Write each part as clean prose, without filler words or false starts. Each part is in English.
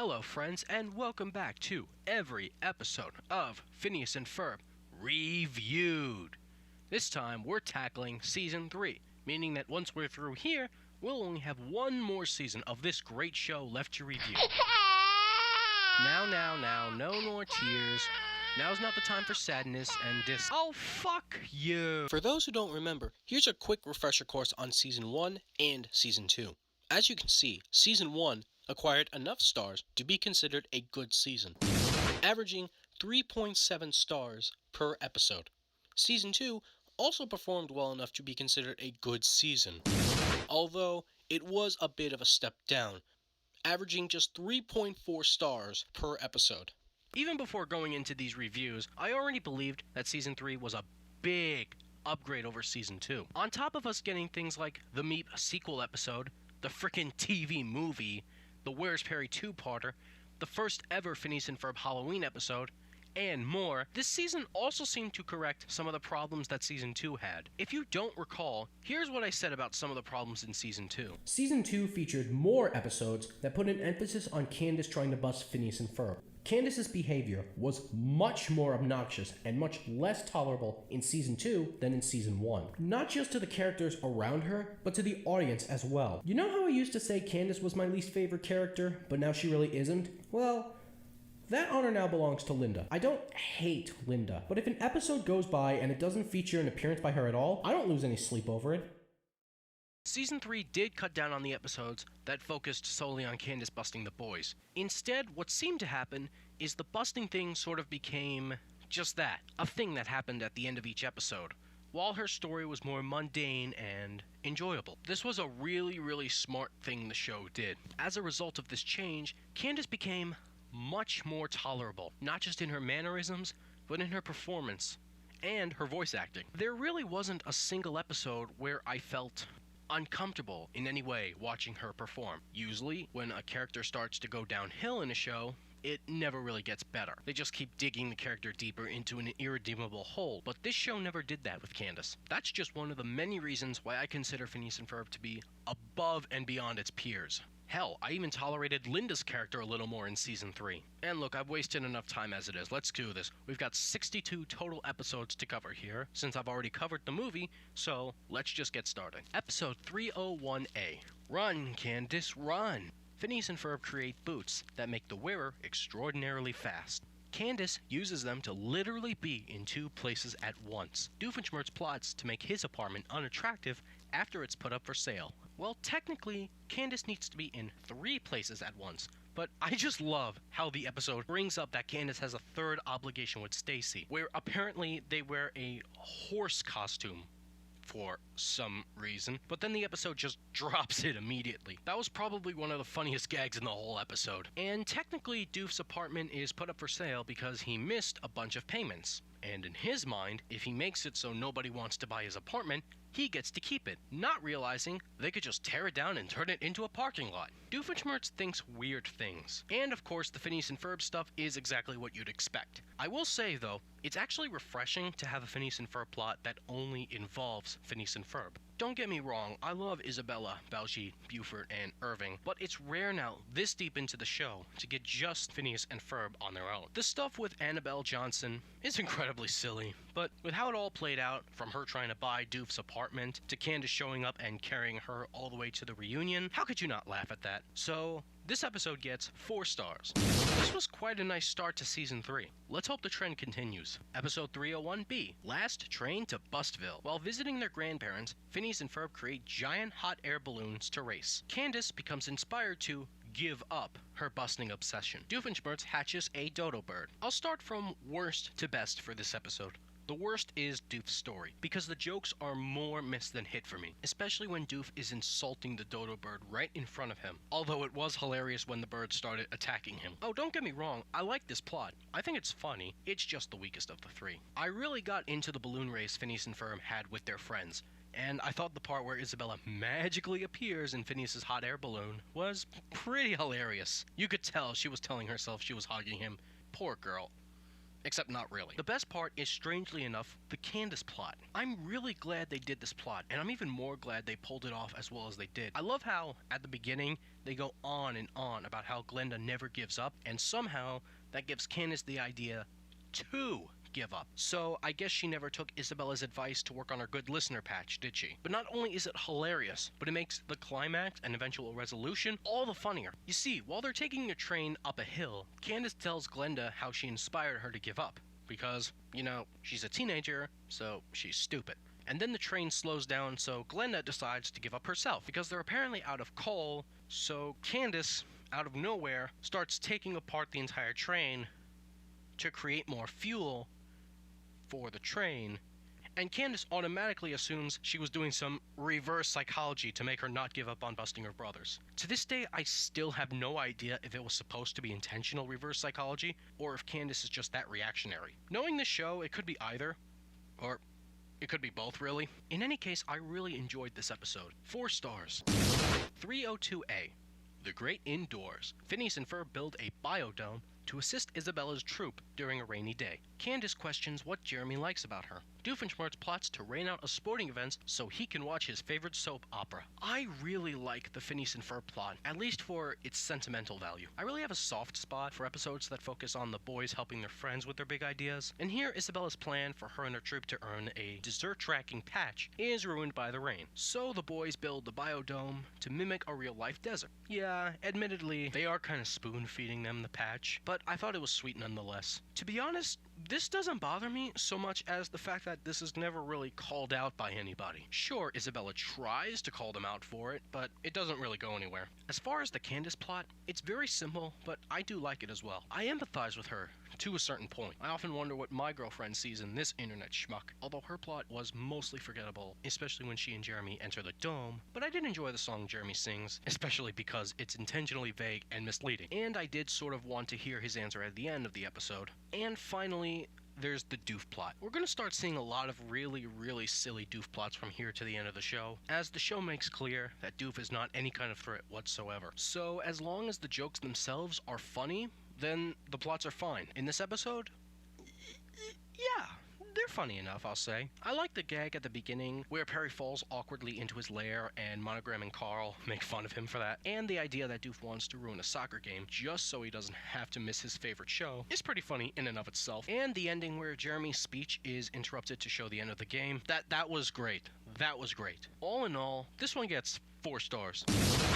Hello friends, and welcome back to every episode of Phineas and Ferb Reviewed. This time we're tackling Season 3, meaning that once we're through here, we'll only have one more season of this great show left to review. Now, no more tears. Now's not the time for sadness and Oh, fuck you! For those who don't remember, here's a quick refresher course on Season 1 and Season 2. As you can see, Season 1 acquired enough stars to be considered a good season, averaging 3.7 stars per episode. Season 2 also performed well enough to be considered a good season, although it was a bit of a step down, averaging just 3.4 stars per episode. Even before going into these reviews, I already believed that Season 3 was a big upgrade over Season 2. On top of us getting things like the Meep sequel episode, the frickin' TV movie, the Where's Perry two-parter, the first ever Phineas and Ferb Halloween episode, and more, this season also seemed to correct some of the problems that Season 2 had. If you don't recall, here's what I said about some of the problems in Season 2. Season 2 featured more episodes that put an emphasis on Candace trying to bust Phineas and Ferb. Candace's behavior was much more obnoxious and much less tolerable in Season 2 than in Season 1. Not just to the characters around her, but to the audience as well. You know how I used to say Candace was my least favorite character, but now she really isn't? Well, that honor now belongs to Linda. I don't hate Linda, but if an episode goes by and it doesn't feature an appearance by her at all, I don't lose any sleep over it. Season 3 did cut down on the episodes that focused solely on Candace busting the boys. Instead, what seemed to happen is the busting thing sort of became just that, a thing that happened at the end of each episode, while her story was more mundane and enjoyable. This was a really smart thing the show did. As a result of this change, Candace became much more tolerable, not just in her mannerisms, but in her performance and her voice acting. There really wasn't a single episode where I felt uncomfortable in any way watching her perform. Usually, when a character starts to go downhill in a show, it never really gets better. They just keep digging the character deeper into an irredeemable hole, but this show never did that with Candace. That's just one of the many reasons why I consider Phineas and Ferb to be above and beyond its peers. Hell, I even tolerated Linda's character a little more in Season 3. And look, I've wasted enough time as it is. Let's do this. We've got 62 total episodes to cover here, since I've already covered the movie, so let's just get started. Episode 301A. Run, Candace, run! Phineas and Ferb create boots that make the wearer extraordinarily fast. Candace uses them to literally be in two places at once. Doofenshmirtz plots to make his apartment unattractive after it's put up for sale. Well, technically, Candace needs to be in 3 places at once, but I just love how the episode brings up that Candace has a third obligation with Stacy, where apparently they wear a horse costume for some reason, but then the episode just drops it immediately. That was probably one of the funniest gags in the whole episode. And technically, Doof's apartment is put up for sale because he missed a bunch of payments. And in his mind, if he makes it so nobody wants to buy his apartment, he gets to keep it, not realizing they could just tear it down and turn it into a parking lot. Doofenshmirtz thinks weird things. And of course, the Phineas and Ferb stuff is exactly what you'd expect. I will say, though, it's actually refreshing to have a Phineas and Ferb plot that only involves Phineas and Ferb. Don't get me wrong, I love Isabella, Baljeet, Buford, and Irving, but it's rare now, this deep into the show, to get just Phineas and Ferb on their own. The stuff with Annabelle Johnson is incredibly silly, but with how it all played out, from her trying to buy Doof's apartment, to Candace showing up and carrying her all the way to the reunion, how could you not laugh at that? So, this episode gets 4 stars. This was quite a nice start to Season 3. Let's hope the trend continues. Episode 301B, Last Train to Bustville. While visiting their grandparents, Phineas and Ferb create giant hot air balloons to race. Candace becomes inspired to give up her busting obsession. Doofenshmirtz hatches a dodo bird. I'll start from worst to best for this episode. The worst is Doof's story, because the jokes are more miss than hit for me, especially when Doof is insulting the dodo bird right in front of him, although it was hilarious when the bird started attacking him. Oh, don't get me wrong, I like this plot. I think it's funny, it's just the weakest of the 3. I really got into the balloon race Phineas and Ferb had with their friends, and I thought the part where Isabella magically appears in Phineas's hot air balloon was pretty hilarious. You could tell she was telling herself she was hugging him. Poor girl. Except not really. The best part is, strangely enough, the Candace plot. I'm really glad they did this plot, and I'm even more glad they pulled it off as well as they did. I love how, at the beginning, they go on and on about how Glenda never gives up, and somehow that gives Candace the idea to give up. So I guess she never took Isabella's advice to work on her good listener patch, did she? But not only is it hilarious, but it makes the climax and eventual resolution all the funnier. You see, while they're taking the train up a hill, Candace tells Glenda how she inspired her to give up. Because, you know, she's a teenager, so she's stupid. And then the train slows down, so Glenda decides to give up herself, because they're apparently out of coal, so Candace, out of nowhere, starts taking apart the entire train to create more fuel for the train, and Candace automatically assumes she was doing some reverse psychology to make her not give up on busting her brothers. To this day, I still have no idea if it was supposed to be intentional reverse psychology, or if Candace is just that reactionary. Knowing this show, it could be either, or it could be both, really. In any case, I really enjoyed this episode. 4 stars. 302A. The Great Indoors. Phineas and Ferb build a biodome to assist Isabella's troop during a rainy day. Candace questions what Jeremy likes about her. Doofenshmirtz plots to rain out a sporting event so he can watch his favorite soap opera. I really like the Phineas and Ferb plot, at least for its sentimental value. I really have a soft spot for episodes that focus on the boys helping their friends with their big ideas, and here Isabella's plan for her and her troop to earn a dessert tracking patch is ruined by the rain. So the boys build the biodome to mimic a real-life desert. Yeah, admittedly, they are kind of spoon-feeding them the patch, but I thought it was sweet nonetheless. To be honest, this doesn't bother me so much as the fact that this is never really called out by anybody. Sure, Isabella tries to call them out for it, but it doesn't really go anywhere. As far as the Candace plot, it's very simple, but I do like it as well. I empathize with her to a certain point. I often wonder what my girlfriend sees in this internet schmuck, although her plot was mostly forgettable, especially when she and Jeremy enter the dome, but I did enjoy the song Jeremy sings, especially because it's intentionally vague and misleading, and I did sort of want to hear his answer at the end of the episode. And finally, there's the doof plot. We're going to start seeing a lot of really silly doof plots from here to the end of the show, as the show makes clear that doof is not any kind of threat whatsoever. So as long as the jokes themselves are funny, then the plots are fine. In this episode, yeah, they're funny enough, I'll say. I like the gag at the beginning where Perry falls awkwardly into his lair and Monogram and Carl make fun of him for that, and the idea that Doof wants to ruin a soccer game just so he doesn't have to miss his favorite show is pretty funny in and of itself. And the ending where Jeremy's speech is interrupted to show the end of the game, that was great. That was great. All in all, this one gets 4 stars.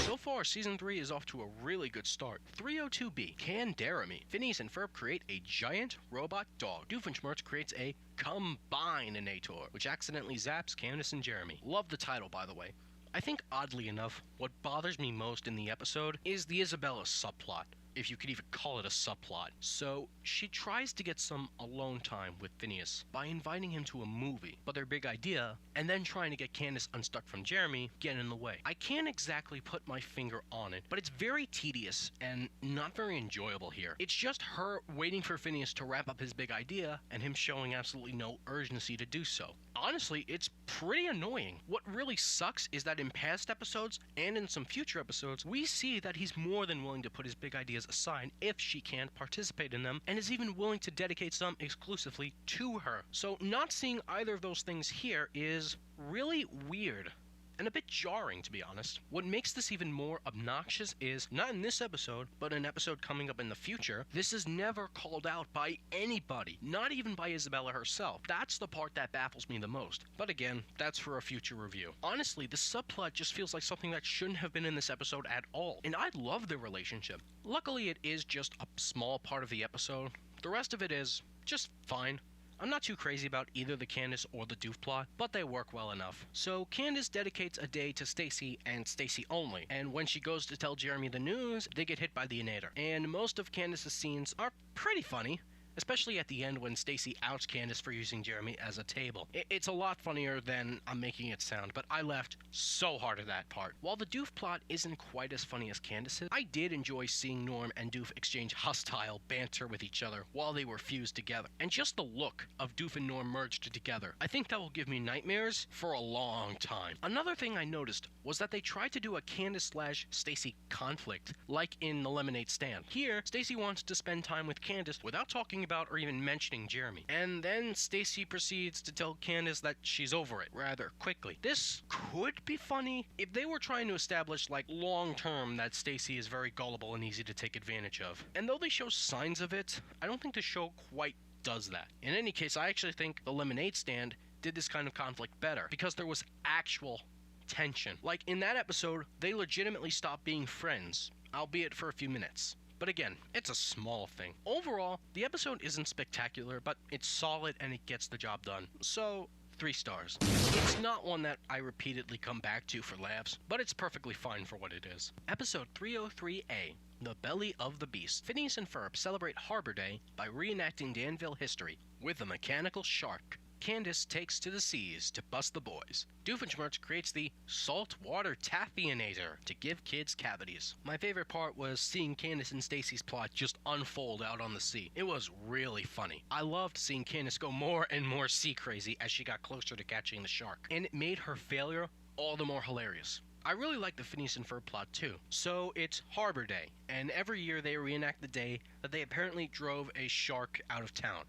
So far, Season 3 is off to a really good start. 302B, Jeremy. Phineas and Ferb create a giant robot dog. Doofenshmirtz creates a Combinator, which accidentally zaps Candace and Jeremy. Love the title, by the way. I think, oddly enough, what bothers me most in the episode is the Isabella subplot, if you could even call it a subplot. So, she tries to get some alone time with Phineas by inviting him to a movie, but their big idea, and then trying to get Candace unstuck from Jeremy, get in the way. I can't exactly put my finger on it, but it's very tedious and not very enjoyable here. It's just her waiting for Phineas to wrap up his big idea, and him showing absolutely no urgency to do so. Honestly, it's pretty annoying. What really sucks is that in past episodes, and in some future episodes, we see that he's more than willing to put his big ideas aside if she can't participate in them, and is even willing to dedicate some exclusively to her. So not seeing either of those things here is really weird. And a bit jarring, to be honest. What makes this even more obnoxious is, not in this episode, but an episode coming up in the future, this is never called out by anybody, not even by Isabella herself. That's the part that baffles me the most. But again, that's for a future review. Honestly, the subplot just feels like something that shouldn't have been in this episode at all, and I love their relationship. Luckily, it is just a small part of the episode. The rest of it is just fine. I'm not too crazy about either the Candace or the Doof plot, but they work well enough. So Candace dedicates a day to Stacy and Stacy only, and when she goes to tell Jeremy the news, they get hit by the Inator. And most of Candace's scenes are pretty funny, especially at the end when Stacy outs Candace for using Jeremy as a table. It's a lot funnier than I'm making it sound, but I laughed so hard at that part. While the Doof plot isn't quite as funny as Candace's, I did enjoy seeing Norm and Doof exchange hostile banter with each other while they were fused together. And just the look of Doof and Norm merged together, I think that will give me nightmares for a long time. Another thing I noticed was that they tried to do a Candace/Stacy conflict, like in the Lemonade Stand. Here, Stacy wants to spend time with Candace without talking talking about or even mentioning Jeremy. And then Stacy proceeds to tell Candace that she's over it rather quickly. This could be funny if they were trying to establish, like, long-term that Stacy is very gullible and easy to take advantage of. And though they show signs of it, I don't think the show quite does that. In any case, I actually think the lemonade stand did this kind of conflict better because there was actual tension. Like, in that episode, they legitimately stopped being friends, albeit for a few minutes. But again, it's a small thing. Overall, the episode isn't spectacular, but it's solid and it gets the job done. So, 3 stars. It's not one that I repeatedly come back to for laughs, but it's perfectly fine for what it is. Episode 303A, The Belly of the Beast. Phineas and Ferb celebrate Harbor Day by reenacting Danville history with a mechanical shark. Candace takes to the seas to bust the boys. Doofenshmirtz creates the saltwater taffyinator to give kids cavities. My favorite part was seeing Candace and Stacy's plot just unfold out on the sea. It was really funny. I loved seeing Candace go more and more sea crazy as she got closer to catching the shark, and it made her failure all the more hilarious. I really like the Phineas and Ferb plot too. So it's Harbor Day, and every year they reenact the day that they apparently drove a shark out of town.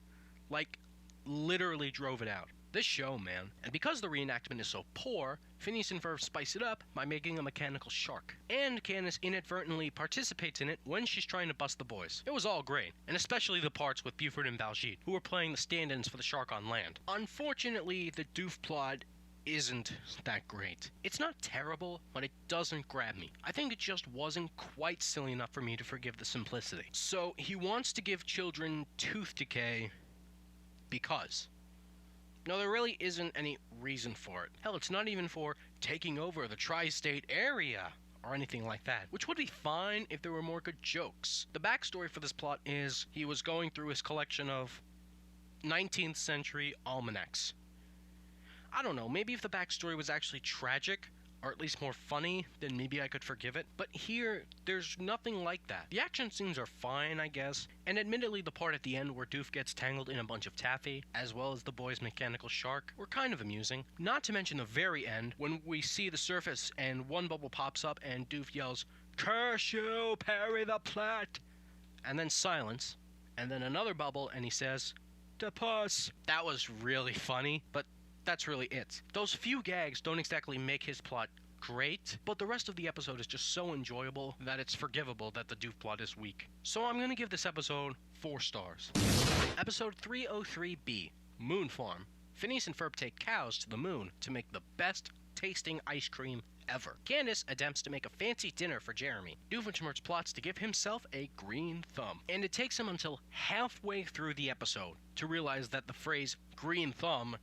Like, literally drove it out. This show, man. And because the reenactment is so poor, Phineas and Ferb spice it up by making a mechanical shark. And Candace inadvertently participates in it when she's trying to bust the boys. It was all great, and especially the parts with Buford and Baljeet, who were playing the stand-ins for the shark on land. Unfortunately, the doof plot isn't that great. It's not terrible, but it doesn't grab me. I think it just wasn't quite silly enough for me to forgive the simplicity. So he wants to give children tooth decay because. No, there really isn't any reason for it. Hell, it's not even for taking over the tri-state area or anything like that, which would be fine if there were more good jokes. The backstory for this plot is he was going through his collection of 19th century almanacs. I don't know, maybe if the backstory was actually tragic, or at least more funny, then maybe I could forgive it. But here, there's nothing like that. The action scenes are fine, I guess, and admittedly the part at the end where Doof gets tangled in a bunch of taffy, as well as the boy's mechanical shark, were kind of amusing. Not to mention the very end, when we see the surface and one bubble pops up and Doof yells, "Curse you, Perry the Platt!" And then silence, and then another bubble and he says, "To puss." That was really funny, but that's really it. Those few gags don't exactly make his plot great, but the rest of the episode is just so enjoyable that it's forgivable that the doof plot is weak. So I'm gonna give this episode 4 stars. Episode 303B, Moon Farm. Phineas and Ferb take cows to the moon to make the best tasting ice cream ever. Candace attempts to make a fancy dinner for Jeremy. Doofenshmirtz plots to give himself a green thumb. And it takes him until halfway through the episode to realize that the phrase green thumb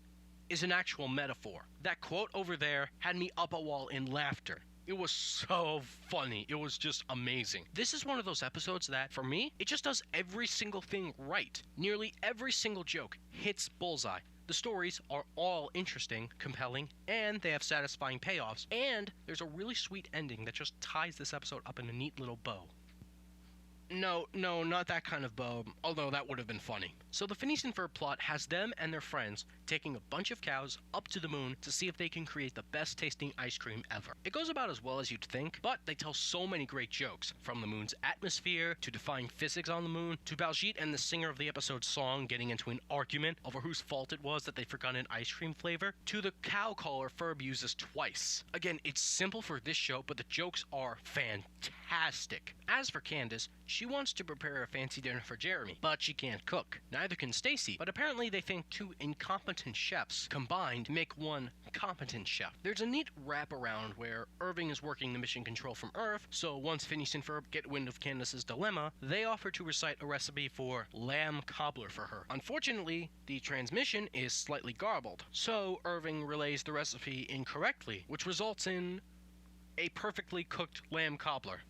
is an actual metaphor. That quote over there had me up a wall in laughter. It was so funny. It was just amazing. This is one of those episodes that, for me, it just does every single thing right. Nearly every single joke hits bullseye. The stories are all interesting, compelling, and they have satisfying payoffs. And there's a really sweet ending that just ties this episode up in a neat little bow. No, not that kind of bow, although that would have been funny. So the Phineas and Ferb plot has them and their friends taking a bunch of cows up to the moon to see if they can create the best tasting ice cream ever. It goes about as well as you'd think, but they tell so many great jokes, from the moon's atmosphere, to defying physics on the moon, to Baljeet and the singer of the episode's song getting into an argument over whose fault it was that they forgot an ice cream flavor, to the cow collar Ferb uses twice. Again, it's simple for this show, but the jokes are fantastic. As for Candace, she wants to prepare a fancy dinner for Jeremy, but she can't cook. Neither can Stacy, but apparently they think 2 incompetent chefs combined make one competent chef. There's a neat wraparound where Irving is working the mission control from Earth, so once Phineas and Ferb get wind of Candace's dilemma, they offer to recite a recipe for lamb cobbler for her. Unfortunately, the transmission is slightly garbled, so Irving relays the recipe incorrectly, which results in a perfectly cooked lamb cobbler.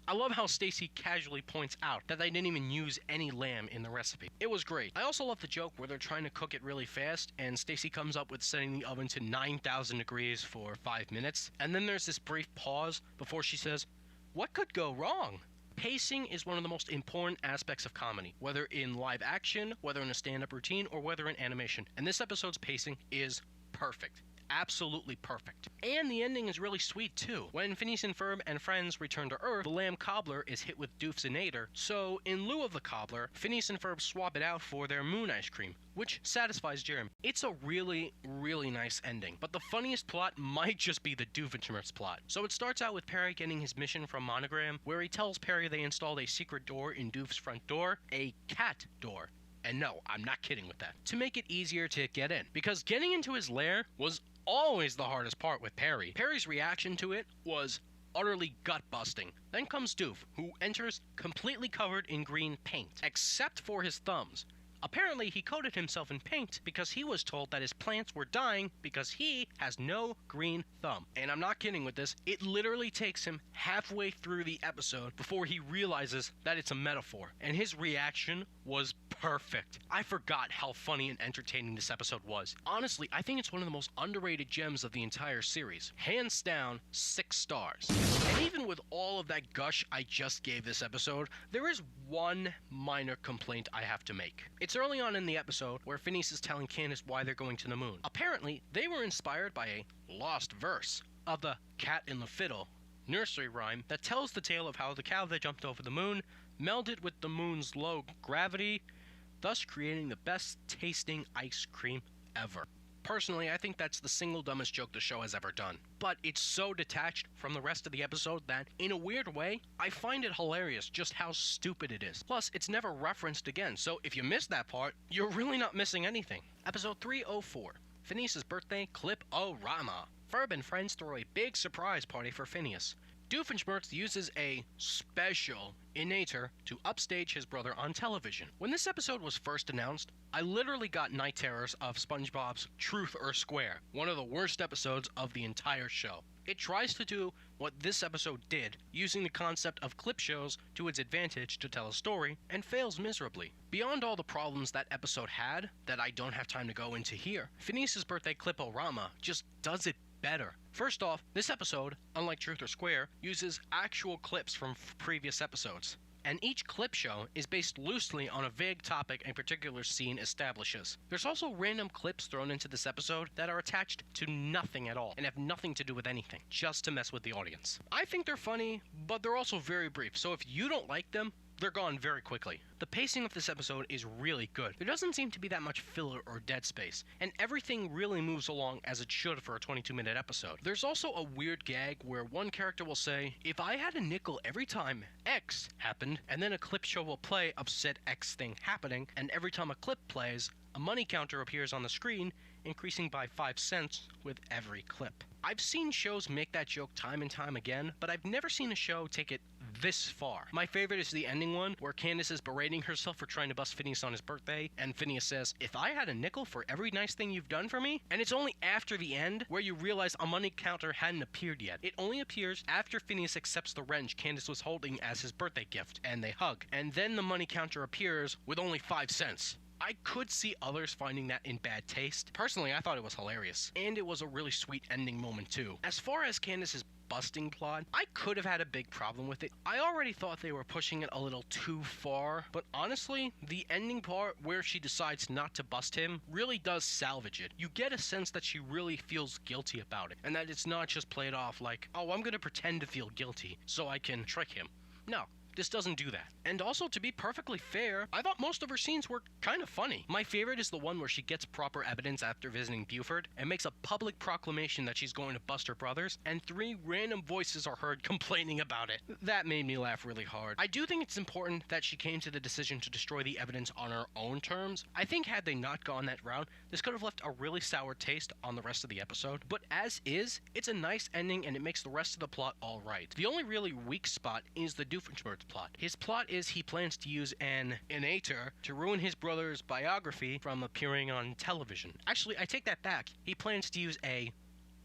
I love how Stacy casually points out that they didn't even use any lamb in the recipe. It was great. I also love the joke where they're trying to cook it really fast, and Stacy comes up with setting the oven to 9,000 degrees for 5 minutes, and then there's this brief pause before she says, "What could go wrong?" Pacing is one of the most important aspects of comedy, whether in live action, whether in a stand-up routine, or whether in animation, and this episode's pacing is perfect. absolutely perfect. And the ending is really sweet too. When Phineas and Ferb and friends return to Earth, the lamb cobbler is hit with doofs and nader, so in lieu of the cobbler, Phineas and Ferb swap it out for their moon ice cream, which satisfies Jeremy. It's a really, really nice ending, but the funniest plot might just be the Doofenshmirtz plot. So it starts out with Perry getting his mission from Monogram, where he tells Perry they installed a secret door in Doof's front door, a cat door. And no, I'm not kidding with that. To make it easier to get in, because getting into his lair was always the hardest part with Perry. Perry's reaction to it was utterly gut-busting. Then comes Doof, who enters completely covered in green paint, except for his thumbs. Apparently, he coated himself in paint because he was told that his plants were dying because he has no green thumb. And I'm not kidding with this, it literally takes him halfway through the episode before he realizes that it's a metaphor. And his reaction was perfect. I forgot how funny and entertaining this episode was. Honestly, I think it's one of the most underrated gems of the entire series. Hands down, 6 stars. And even with all of that gush I just gave this episode, there is one minor complaint I have to make. It's early on in the episode where Phineas is telling Candace why they're going to the moon. Apparently, they were inspired by a lost verse of the Cat in the Fiddle nursery rhyme that tells the tale of how the cow that jumped over the moon melded with the moon's low gravity, thus creating the best tasting ice cream ever. Personally, I think that's the single dumbest joke the show has ever done. But it's so detached from the rest of the episode that, in a weird way, I find it hilarious just how stupid it is. Plus, it's never referenced again, so if you missed that part, you're really not missing anything. Episode 304, Phineas' birthday clip-o-rama. Ferb and friends throw a big surprise party for Phineas. Doofenshmirtz uses a special innator to upstage his brother on television. When this episode was first announced, I literally got night terrors of SpongeBob's Truth or Square, one of the worst episodes of the entire show. It tries to do what this episode did, using the concept of clip shows to its advantage to tell a story, and fails miserably. Beyond all the problems that episode had, that I don't have time to go into here, Phineas' birthday clip-o-rama just does it better. First off, this episode, unlike Truth or Square, uses actual clips from previous episodes. And each clip show is based loosely on a vague topic a particular scene establishes. There's also random clips thrown into this episode that are attached to nothing at all and have nothing to do with anything, just to mess with the audience. I think they're funny, but they're also very brief, so if you don't like them, they're gone very quickly. The pacing of this episode is really good. There doesn't seem to be that much filler or dead space, and everything really moves along as it should for a 22-minute episode. There's also a weird gag where one character will say, "If I had a nickel every time X happened," and then a clip show will play of said X thing happening, and every time a clip plays, a money counter appears on the screen, increasing by 5 cents with every clip. I've seen shows make that joke time and time again, but I've never seen a show take it this far. My favorite is the ending one, where Candace is berating herself for trying to bust Phineas on his birthday, and Phineas says, "If I had a nickel for every nice thing you've done for me?" And it's only after the end where you realize a money counter hadn't appeared yet. It only appears after Phineas accepts the wrench Candace was holding as his birthday gift, and they hug. And then the money counter appears with only 5 cents. I could see others finding that in bad taste. Personally, I thought it was hilarious. And it was a really sweet ending moment too. As far as Candace's busting plot, I could have had a big problem with it. I already thought they were pushing it a little too far, but honestly, the ending part where she decides not to bust him really does salvage it. You get a sense that she really feels guilty about it, and that it's not just played off like, "Oh, I'm gonna pretend to feel guilty so I can trick him." No. This doesn't do that. And also, to be perfectly fair, I thought most of her scenes were kind of funny. My favorite is the one where she gets proper evidence after visiting Buford and makes a public proclamation that she's going to bust her brothers, and 3 random voices are heard complaining about it. That made me laugh really hard. I do think it's important that she came to the decision to destroy the evidence on her own terms. I think had they not gone that route, this could have left a really sour taste on the rest of the episode. But as is, it's a nice ending and it makes the rest of the plot alright. The only really weak spot is the Doofenshmirtz plot. His plot is he plans to use an innator to ruin his brother's biography from appearing on television. Actually, I take that back. He plans to use a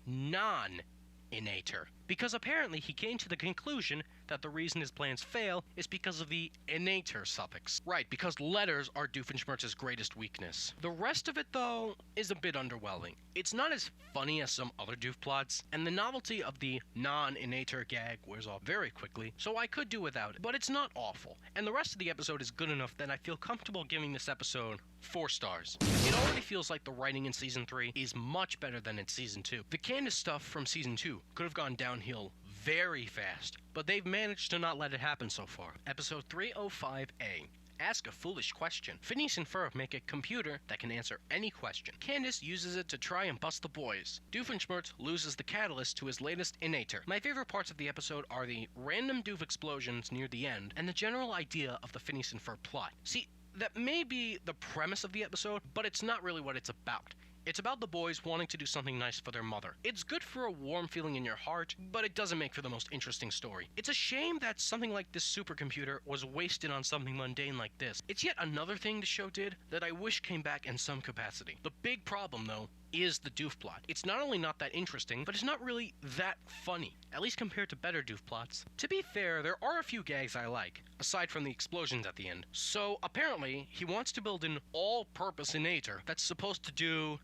non-innator, because apparently he came to the conclusion that the reason his plans fail is because of the inator suffix. Right, because letters are Doofenshmirtz's greatest weakness. The rest of it, though, is a bit underwhelming. It's not as funny as some other doof plots, and the novelty of the non-inator gag wears off very quickly, so I could do without it, but it's not awful. And the rest of the episode is good enough that I feel comfortable giving this episode 4 stars. It already feels like the writing in Season 3 is much better than in Season 2. The Candace stuff from Season 2 could have gone downhill very fast, but they've managed to not let it happen so far. Episode 305A. Ask a foolish question. Phineas and Ferb make a computer that can answer any question. Candace uses it to try and bust the boys. Doofenshmirtz loses the catalyst to his latest inator. My favorite parts of the episode are the random doof explosions near the end, and the general idea of the Phineas and Ferb plot. See, that may be the premise of the episode, but it's not really what it's about. It's about the boys wanting to do something nice for their mother. It's good for a warm feeling in your heart, but it doesn't make for the most interesting story. It's a shame that something like this supercomputer was wasted on something mundane like this. It's yet another thing the show did that I wish came back in some capacity. The big problem, though, is the doof plot. It's not only not that interesting, but it's not really that funny, at least compared to better doof plots. To be fair, there are a few gags I like, aside from the explosions at the end. So, apparently, he wants to build an all-purpose inator that's supposed to do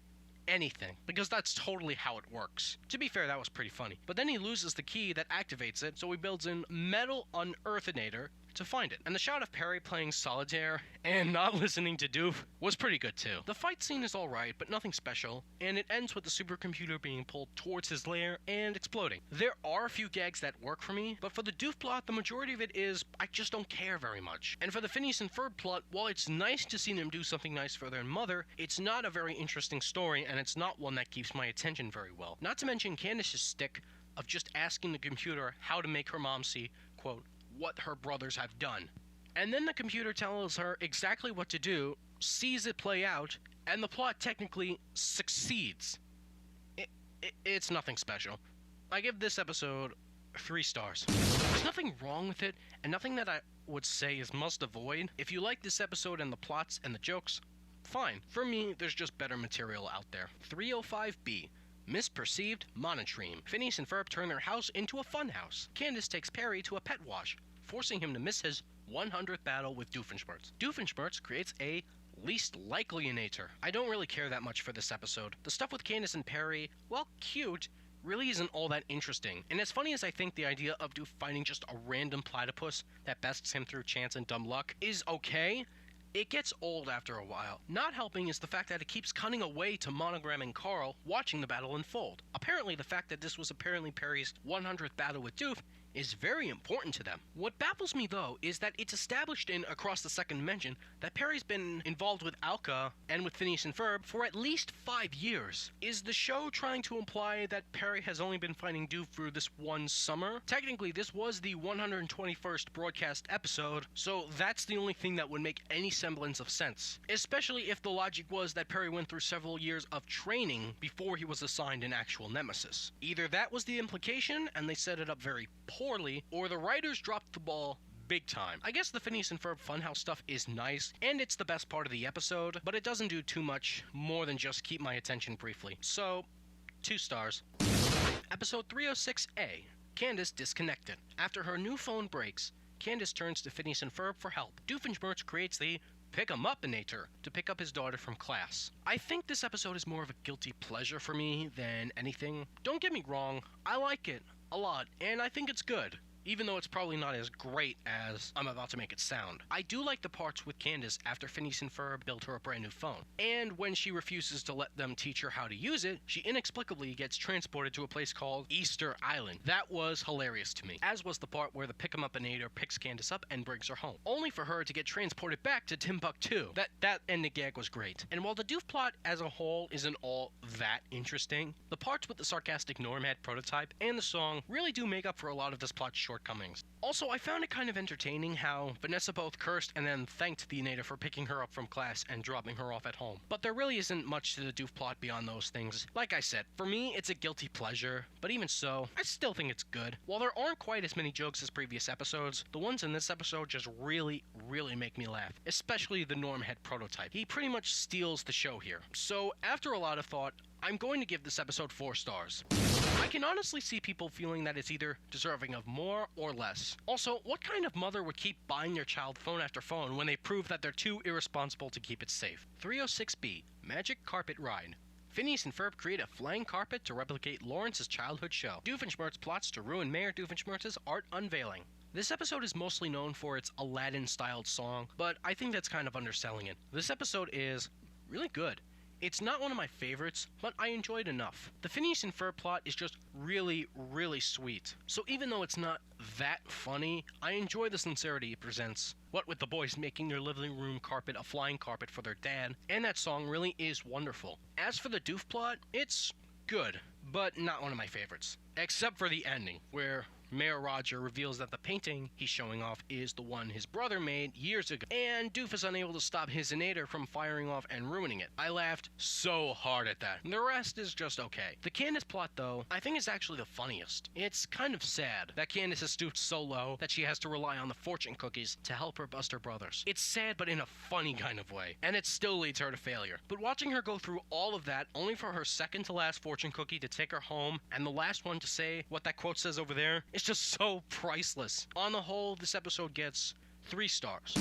anything, because that's totally how it works. To be fair, that was pretty funny. But then he loses the key that activates it, so he builds an metal unearthinator to find it. And the shot of Perry playing solitaire and not listening to Doof was pretty good too. The fight scene is alright, but nothing special, and it ends with the supercomputer being pulled towards his lair and exploding. There are a few gags that work for me, but for the Doof plot, the majority of it is I just don't care very much. And for the Phineas and Ferb plot, while it's nice to see them do something nice for their mother, it's not a very interesting story, and it's not one that keeps my attention very well. Not to mention Candace's stick of just asking the computer how to make her mom see, quote, what her brothers have done. And then the computer tells her exactly what to do, sees it play out, and the plot technically succeeds. It's nothing special. I give this episode 3 stars. There's nothing wrong with it, and nothing that I would say is must avoid. If you like this episode and the plots and the jokes, fine. For me, there's just better material out there. 305B. Misperceived, monotreme. Phineas and Ferb turn their house into a fun house. Candace takes Perry to a pet wash, forcing him to miss his 100th battle with Doofenshmirtz. Doofenshmirtz creates a least likely inator. I don't really care that much for this episode. The stuff with Candace and Perry, while cute, really isn't all that interesting. And as funny as I think the idea of Doof finding just a random platypus that bests him through chance and dumb luck is okay, it gets old after a while. Not helping is the fact that it keeps cutting away to Monogram and Carl watching the battle unfold. Apparently, the fact that this was apparently Perry's 100th battle with Doof is very important to them. What baffles me, though, is that it's established in Across the Second Dimension that Perry's been involved with Alka and with Phineas and Ferb for at least 5 years. Is the show trying to imply that Perry has only been fighting Doof for this one summer? Technically, this was the 121st broadcast episode, so that's the only thing that would make any semblance of sense. Especially if the logic was that Perry went through several years of training before he was assigned an actual nemesis. Either that was the implication, and they set it up very poorly, or the writers dropped the ball big time. I guess the Phineas and Ferb Funhouse stuff is nice, and it's the best part of the episode, but it doesn't do too much more than just keep my attention briefly. So, 2 stars. Episode 306A, Candace disconnected. After her new phone breaks, Candace turns to Phineas and Ferb for help. Doofenshmirtz creates the pick-em-up-inator to pick up his daughter from class. I think this episode is more of a guilty pleasure for me than anything. Don't get me wrong, I like it a lot, and I think it's good, even though it's probably not as great as I'm about to make it sound. I do like the parts with Candace after Phineas and Ferb built her a brand new phone. And when she refuses to let them teach her how to use it, she inexplicably gets transported to a place called Easter Island. That was hilarious to me, as was the part where the pick-em-up-inator picks Candace up and brings her home, only for her to get transported back to Timbuktu. That ending gag was great. And while the Doof plot as a whole isn't all that interesting, the parts with the sarcastic Normhead prototype and the song really do make up for a lot of this plot's shortcomings. Also, I found it kind of entertaining how Vanessa both cursed and then thanked the inator for picking her up from class and dropping her off at home. But there really isn't much to the Doof plot beyond those things. Like I said, for me, it's a guilty pleasure, but even so, I still think it's good. While there aren't quite as many jokes as previous episodes, the ones in this episode just really make me laugh, especially the Normhead prototype. He pretty much steals the show here. So, after a lot of thought, I'm going to give this episode 4 stars. I can honestly see people feeling that it's either deserving of more or less. Also, what kind of mother would keep buying their child phone after phone when they prove that they're too irresponsible to keep it safe? 306B, Magic Carpet Ride. Phineas and Ferb create a flying carpet to replicate Lawrence's childhood show. Doofenshmirtz plots to ruin Mayor Doofenshmirtz's art unveiling. This episode is mostly known for its Aladdin-styled song, but I think that's kind of underselling it. This episode is really good. It's not one of my favorites, but I enjoyed enough. The Phineas and Ferb plot is just really, really sweet. So even though it's not that funny, I enjoy the sincerity it presents. What with the boys making their living room carpet a flying carpet for their dad, and that song really is wonderful. As for the Doof plot, it's good, but not one of my favorites. Except for the ending, where Mayor Roger reveals that the painting he's showing off is the one his brother made years ago, and Doof is unable to stop his inator from firing off and ruining it. I laughed so hard at that. The rest is just okay. The Candace plot, though, I think is actually the funniest. It's kind of sad that Candace has stooped so low that she has to rely on the fortune cookies to help her bust her brothers. It's sad, but in a funny kind of way, and it still leads her to failure. But watching her go through all of that only for her second to last fortune cookie to take her home, and the last one to say what that quote says over there, it's just so priceless. On the whole, this episode gets 3 stars.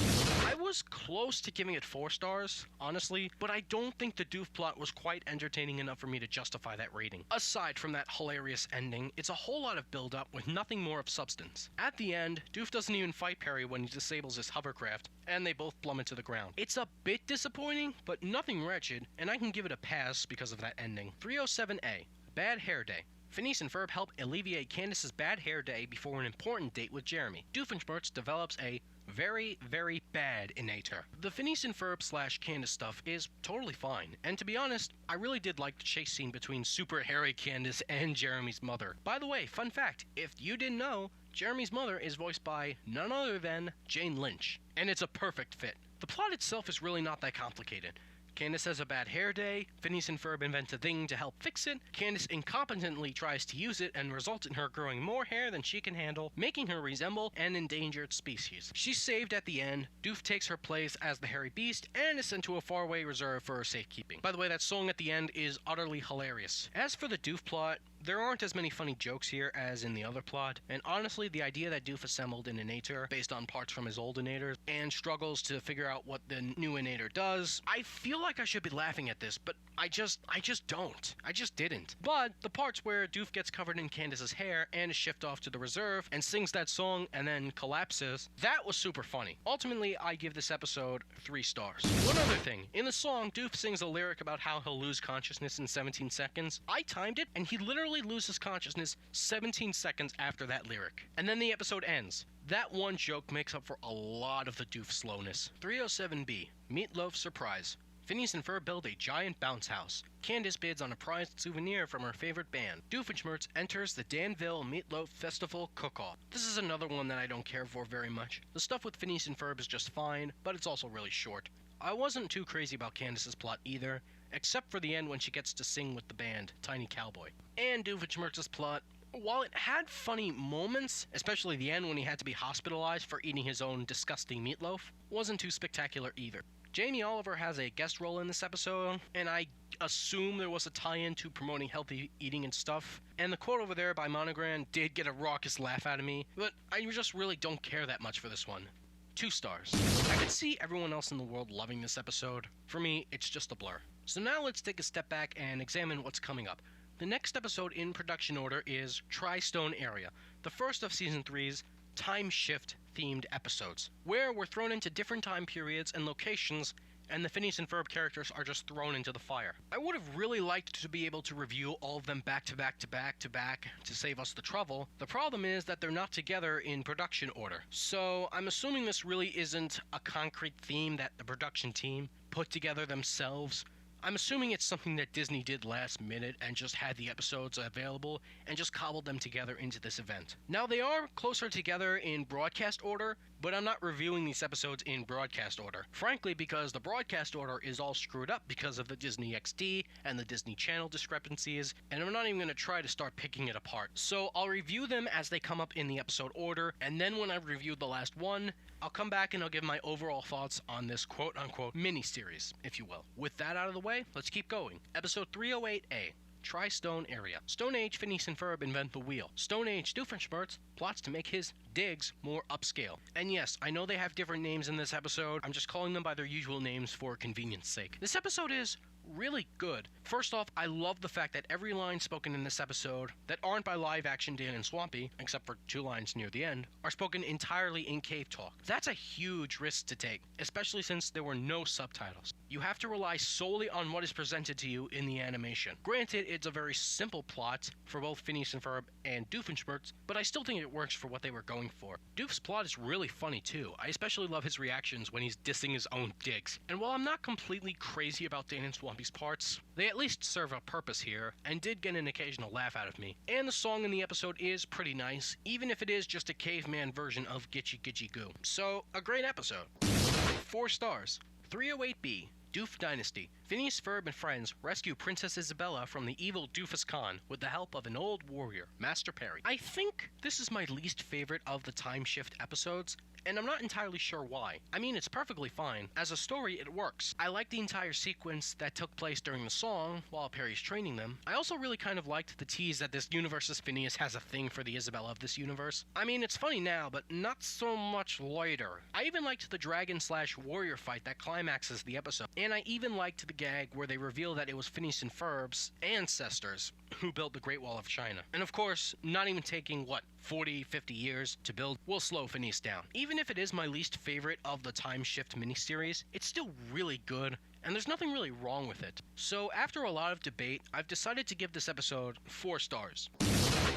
I was close to giving it 4 stars, honestly, but I don't think the Doof plot was quite entertaining enough for me to justify that rating. Aside from that hilarious ending, it's a whole lot of build-up with nothing more of substance. At the end, Doof doesn't even fight Perry when he disables his hovercraft, and they both plummet to the ground. It's a bit disappointing, but nothing wretched, and I can give it a pass because of that ending. 307A, Bad Hair Day. Phineas and Ferb help alleviate Candace's bad hair day before an important date with Jeremy. Doofenshmirtz develops a very, very bad inator. The Phineas and Ferb / Candace stuff is totally fine, and to be honest, I really did like the chase scene between super hairy Candace and Jeremy's mother. By the way, fun fact, if you didn't know, Jeremy's mother is voiced by none other than Jane Lynch, and it's a perfect fit. The plot itself is really not that complicated. Candace has a bad hair day, Phineas and Ferb invent a thing to help fix it, Candace incompetently tries to use it and results in her growing more hair than she can handle, making her resemble an endangered species. She's saved at the end, Doof takes her place as the hairy beast, and is sent to a faraway reserve for her safekeeping. By the way, that song at the end is utterly hilarious. As for the Doof plot, there aren't as many funny jokes here as in the other plot, and honestly, the idea that Doof assembled an inator based on parts from his old inator and struggles to figure out what the new inator does, I feel like I should be laughing at this, but I just don't. I just didn't. But the parts where Doof gets covered in Candace's hair and is shipped off to the reserve and sings that song and then collapses, that was super funny. Ultimately, I give this episode 3 stars. One other thing, in the song, Doof sings a lyric about how he'll lose consciousness in 17 seconds. I timed it, and he literally loses consciousness 17 seconds after that lyric. And then the episode ends. That one joke makes up for a lot of the Doof slowness. 307B, Meatloaf Surprise. Phineas and Ferb build a giant bounce house. Candace bids on a prized souvenir from her favorite band. Doofenshmirtz enters the Danville Meatloaf Festival cook-off. This is another one that I don't care for very much. The stuff with Phineas and Ferb is just fine, but it's also really short. I wasn't too crazy about Candace's plot either, except for the end when she gets to sing with the band, Tiny Cowboy. And Doofenshmirtz's plot, while it had funny moments, especially the end when he had to be hospitalized for eating his own disgusting meatloaf, wasn't too spectacular either. Jamie Oliver has a guest role in this episode, and I assume there was a tie-in to promoting healthy eating and stuff. And the quote over there by Monogram did get a raucous laugh out of me, but I just really don't care that much for this one. 2 stars. I could see everyone else in the world loving this episode. For me, it's just a blur. So now let's take a step back and examine what's coming up. The next episode in production order is Tri-Stone Area, the first of Season 3's time shift themed episodes, where we're thrown into different time periods and locations, and the Phineas and Ferb characters are just thrown into the fire. I would have really liked to be able to review all of them back to back to save us the trouble. The problem is that they're not together in production order. So I'm assuming this really isn't a concrete theme that the production team put together themselves. I'm assuming it's something that Disney did last minute and just had the episodes available and just cobbled them together into this event. Now, they are closer together in broadcast order, but I'm not reviewing these episodes in broadcast order. Frankly, because the broadcast order is all screwed up because of the Disney XD and the Disney Channel discrepancies, and I'm not even going to try to start picking it apart. So I'll review them as they come up in the episode order, and then when I've reviewed the last one, I'll come back and I'll give my overall thoughts on this quote-unquote mini-series, if you will. With that out of the way, let's keep going. Episode 308A. Tri-Stone Area. Stone Age Phineas and Ferb invent the wheel. Stone Age Doofenshmirtz plots to make his digs more upscale. And yes, I know they have different names in this episode. I'm just calling them by their usual names for convenience sake. This episode is really good. First off, I love the fact that every line spoken in this episode that aren't by live-action Dan and Swampy, except for 2 lines near the end, are spoken entirely in cave talk. That's a huge risk to take, especially since there were no subtitles. You have to rely solely on what is presented to you in the animation. Granted, it's a very simple plot for both Phineas and Ferb and Doofenshmirtz, but I still think it works for what they were going for. Doof's plot is really funny too. I especially love his reactions when he's dissing his own digs. And while I'm not completely crazy about Dan and Swampy's parts, they at least serve a purpose here, and did get an occasional laugh out of me. And the song in the episode is pretty nice, even if it is just a caveman version of Gitchy Gitchy Goo. So, a great episode. 4 stars. 308B. Doof Dynasty. Phineas, Ferb, and friends rescue Princess Isabella from the evil Doofus Khan with the help of an old warrior, Master Perry. I think this is my least favorite of the time shift episodes, and I'm not entirely sure why. I mean, it's perfectly fine. As a story, it works. I like the entire sequence that took place during the song while Perry's training them. I also really kind of liked the tease that this universe's Phineas has a thing for the Isabella of this universe. I mean, it's funny now, but not so much later. I even liked the dragon/warrior fight that climaxes the episode, and I even liked the gag where they reveal that it was Phineas and Ferb's ancestors who built the Great Wall of China. And of course, not even taking, 40, 50 years to build will slow Phineas down. Even if it is my least favorite of the time shift miniseries, it's still really good, and there's nothing really wrong with it. So after a lot of debate, I've decided to give this episode 4 stars.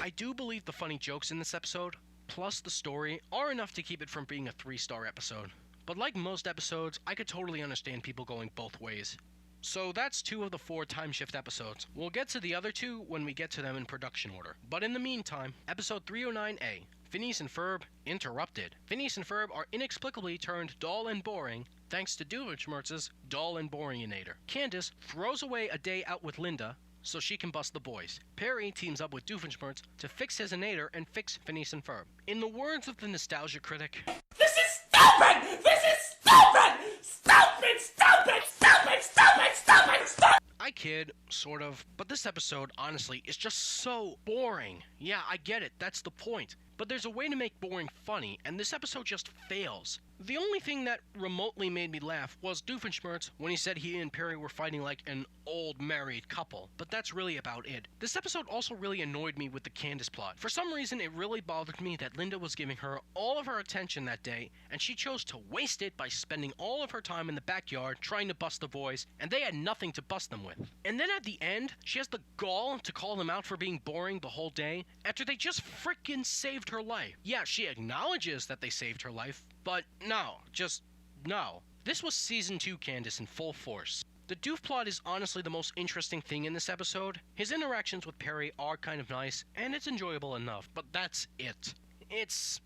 I do believe the funny jokes in this episode, plus the story, are enough to keep it from being a 3-star episode. But like most episodes, I could totally understand people going both ways. So that's 2 of the 4 time shift episodes. We'll get to the other 2 when we get to them in production order. But in the meantime, episode 309A, Phineas and Ferb Interrupted. Phineas and Ferb are inexplicably turned dull and boring thanks to Doofenshmirtz's dull and boringinator. Candace throws away a day out with Linda so she can bust the boys. Perry teams up with Doofenshmirtz to fix his inator and fix Phineas and Ferb. In the words of the nostalgia critic, "This is stupid! This is stupid! Stupid, stupid, stupid, stupid, stupid, stupid!" I kid, sort of, but this episode, honestly, is just so boring. Yeah, I get it, that's the point. But there's a way to make boring funny, and this episode just fails. The only thing that remotely made me laugh was Doofenshmirtz when he said he and Perry were fighting like an old married couple, but that's really about it. This episode also really annoyed me with the Candace plot. For some reason, it really bothered me that Linda was giving her all of her attention that day, and she chose to waste it by spending all of her time in the backyard trying to bust the boys, and they had nothing to bust them with. And then at the end, she has the gall to call them out for being boring the whole day, after they just frickin' saved her life. Yeah, she acknowledges that they saved her life, but no, just no. This was Season 2 Candace in full force. The Doof plot is honestly the most interesting thing in this episode. His interactions with Perry are kind of nice, and it's enjoyable enough, but that's it. It's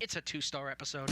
a 2-star episode.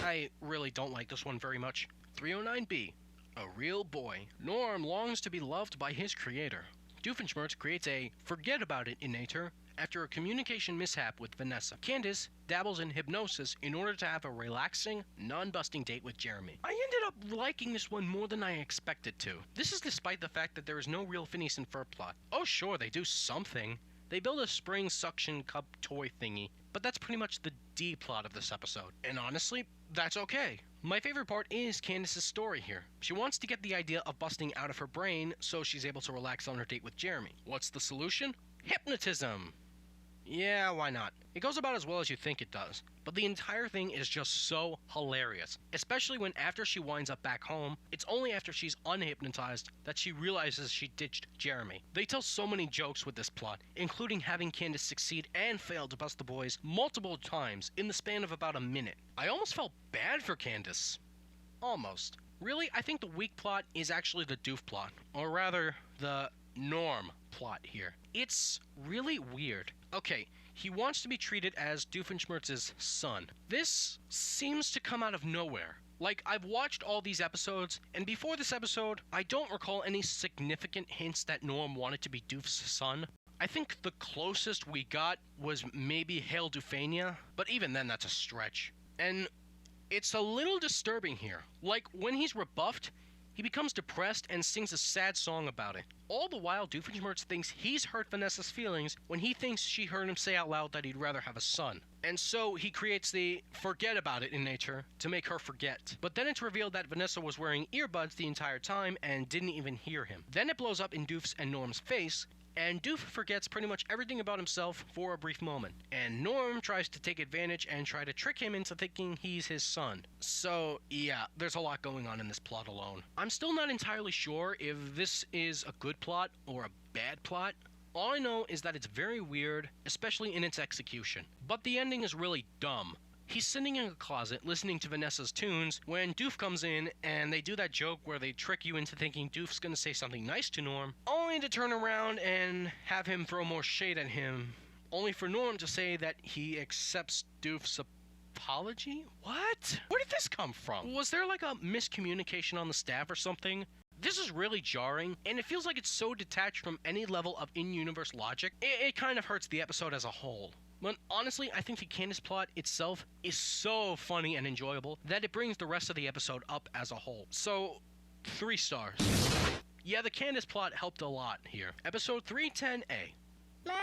I really don't like this one very much. 309B. A real boy. Norm longs to be loved by his creator. Doofenshmirtz creates a forget about it inator after a communication mishap with Vanessa. Candace dabbles in hypnosis in order to have a relaxing, non-busting date with Jeremy. I ended up liking this one more than I expected to. This is despite the fact that there is no real Phineas and Ferb plot. Oh sure, they do something. They build a spring suction cup toy thingy, but that's pretty much the D plot of this episode. And honestly, that's okay. My favorite part is Candace's story here. She wants to get the idea of busting out of her brain so she's able to relax on her date with Jeremy. What's the solution? Hypnotism! Yeah, why not? It goes about as well as you think it does, but the entire thing is just so hilarious, especially when after she winds up back home, it's only after she's unhypnotized that she realizes she ditched Jeremy. They tell so many jokes with this plot, including having Candace succeed and fail to bust the boys multiple times in the span of about a minute. I almost felt bad for Candace. Almost. Really, I think the weak plot is actually the Doof plot, or rather, the Norm plot here. It's really weird. Okay, he wants to be treated as Doofenshmirtz's son. This seems to come out of nowhere. Like, I've watched all these episodes, and before this episode, I don't recall any significant hints that Norm wanted to be Doof's son. I think the closest we got was maybe Hail Doofania, but even then that's a stretch. And It's a little disturbing here. Like, when he's rebuffed, he becomes depressed and sings a sad song about it. All the while, Doofenshmirtz thinks he's hurt Vanessa's feelings when he thinks she heard him say out loud that he'd rather have a son. And so he creates the forget about it in nature to make her forget. But then it's revealed that Vanessa was wearing earbuds the entire time and didn't even hear him. Then it blows up in Doof's and Norm's face, and Doof forgets pretty much everything about himself for a brief moment. And Norm tries to take advantage and try to trick him into thinking he's his son. So, yeah, there's a lot going on in this plot alone. I'm still not entirely sure if this is a good plot or a bad plot. All I know is that it's very weird, especially in its execution. But the ending is really dumb. He's sitting in a closet listening to Vanessa's tunes when Doof comes in and they do that joke where they trick you into thinking Doof's gonna say something nice to Norm, only to turn around and have him throw more shade at him, only for Norm to say that he accepts Doof's apology? What? Where did this come from? Was there like a miscommunication on the staff or something? This is really jarring, and it feels like it's so detached from any level of in-universe logic, it kind of hurts the episode as a whole. But honestly, I think the Candace plot itself is so funny and enjoyable that it brings the rest of the episode up as a whole. So, 3 stars. Yeah, the Candace plot helped a lot here. Episode 310A. Mommy,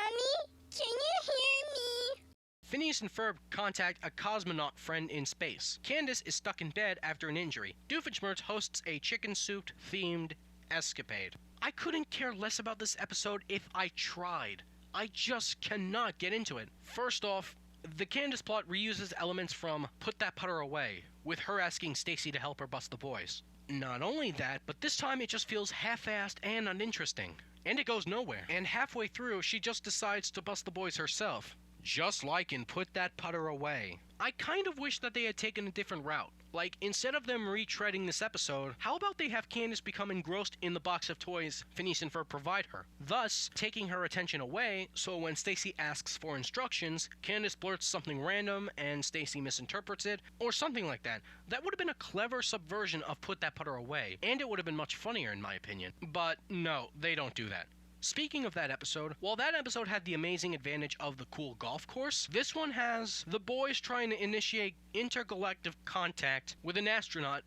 can you hear me? Phineas and Ferb contact a cosmonaut friend in space. Candace is stuck in bed after an injury. Doofenshmirtz hosts a chicken soup-themed escapade. I couldn't care less about this episode if I tried. I just cannot get into it. First off, the Candace plot reuses elements from Put That Putter Away, with her asking Stacy to help her bust the boys. Not only that, but this time it just feels half-assed and uninteresting. And it goes nowhere. And halfway through, she just decides to bust the boys herself. Just like in Put That Putter Away. I kind of wish that they had taken a different route. Like, instead of them retreading this episode, how about they have Candace become engrossed in the box of toys Phineas and Ferb provide her, thus taking her attention away, so when Stacy asks for instructions, Candace blurts something random and Stacy misinterprets it, or something like that. That would have been a clever subversion of Put That Putter Away, and it would have been much funnier in my opinion. But no, they don't do that. Speaking of that episode, while that episode had the amazing advantage of the cool golf course, this one has the boys trying to initiate intergalactic contact with an astronaut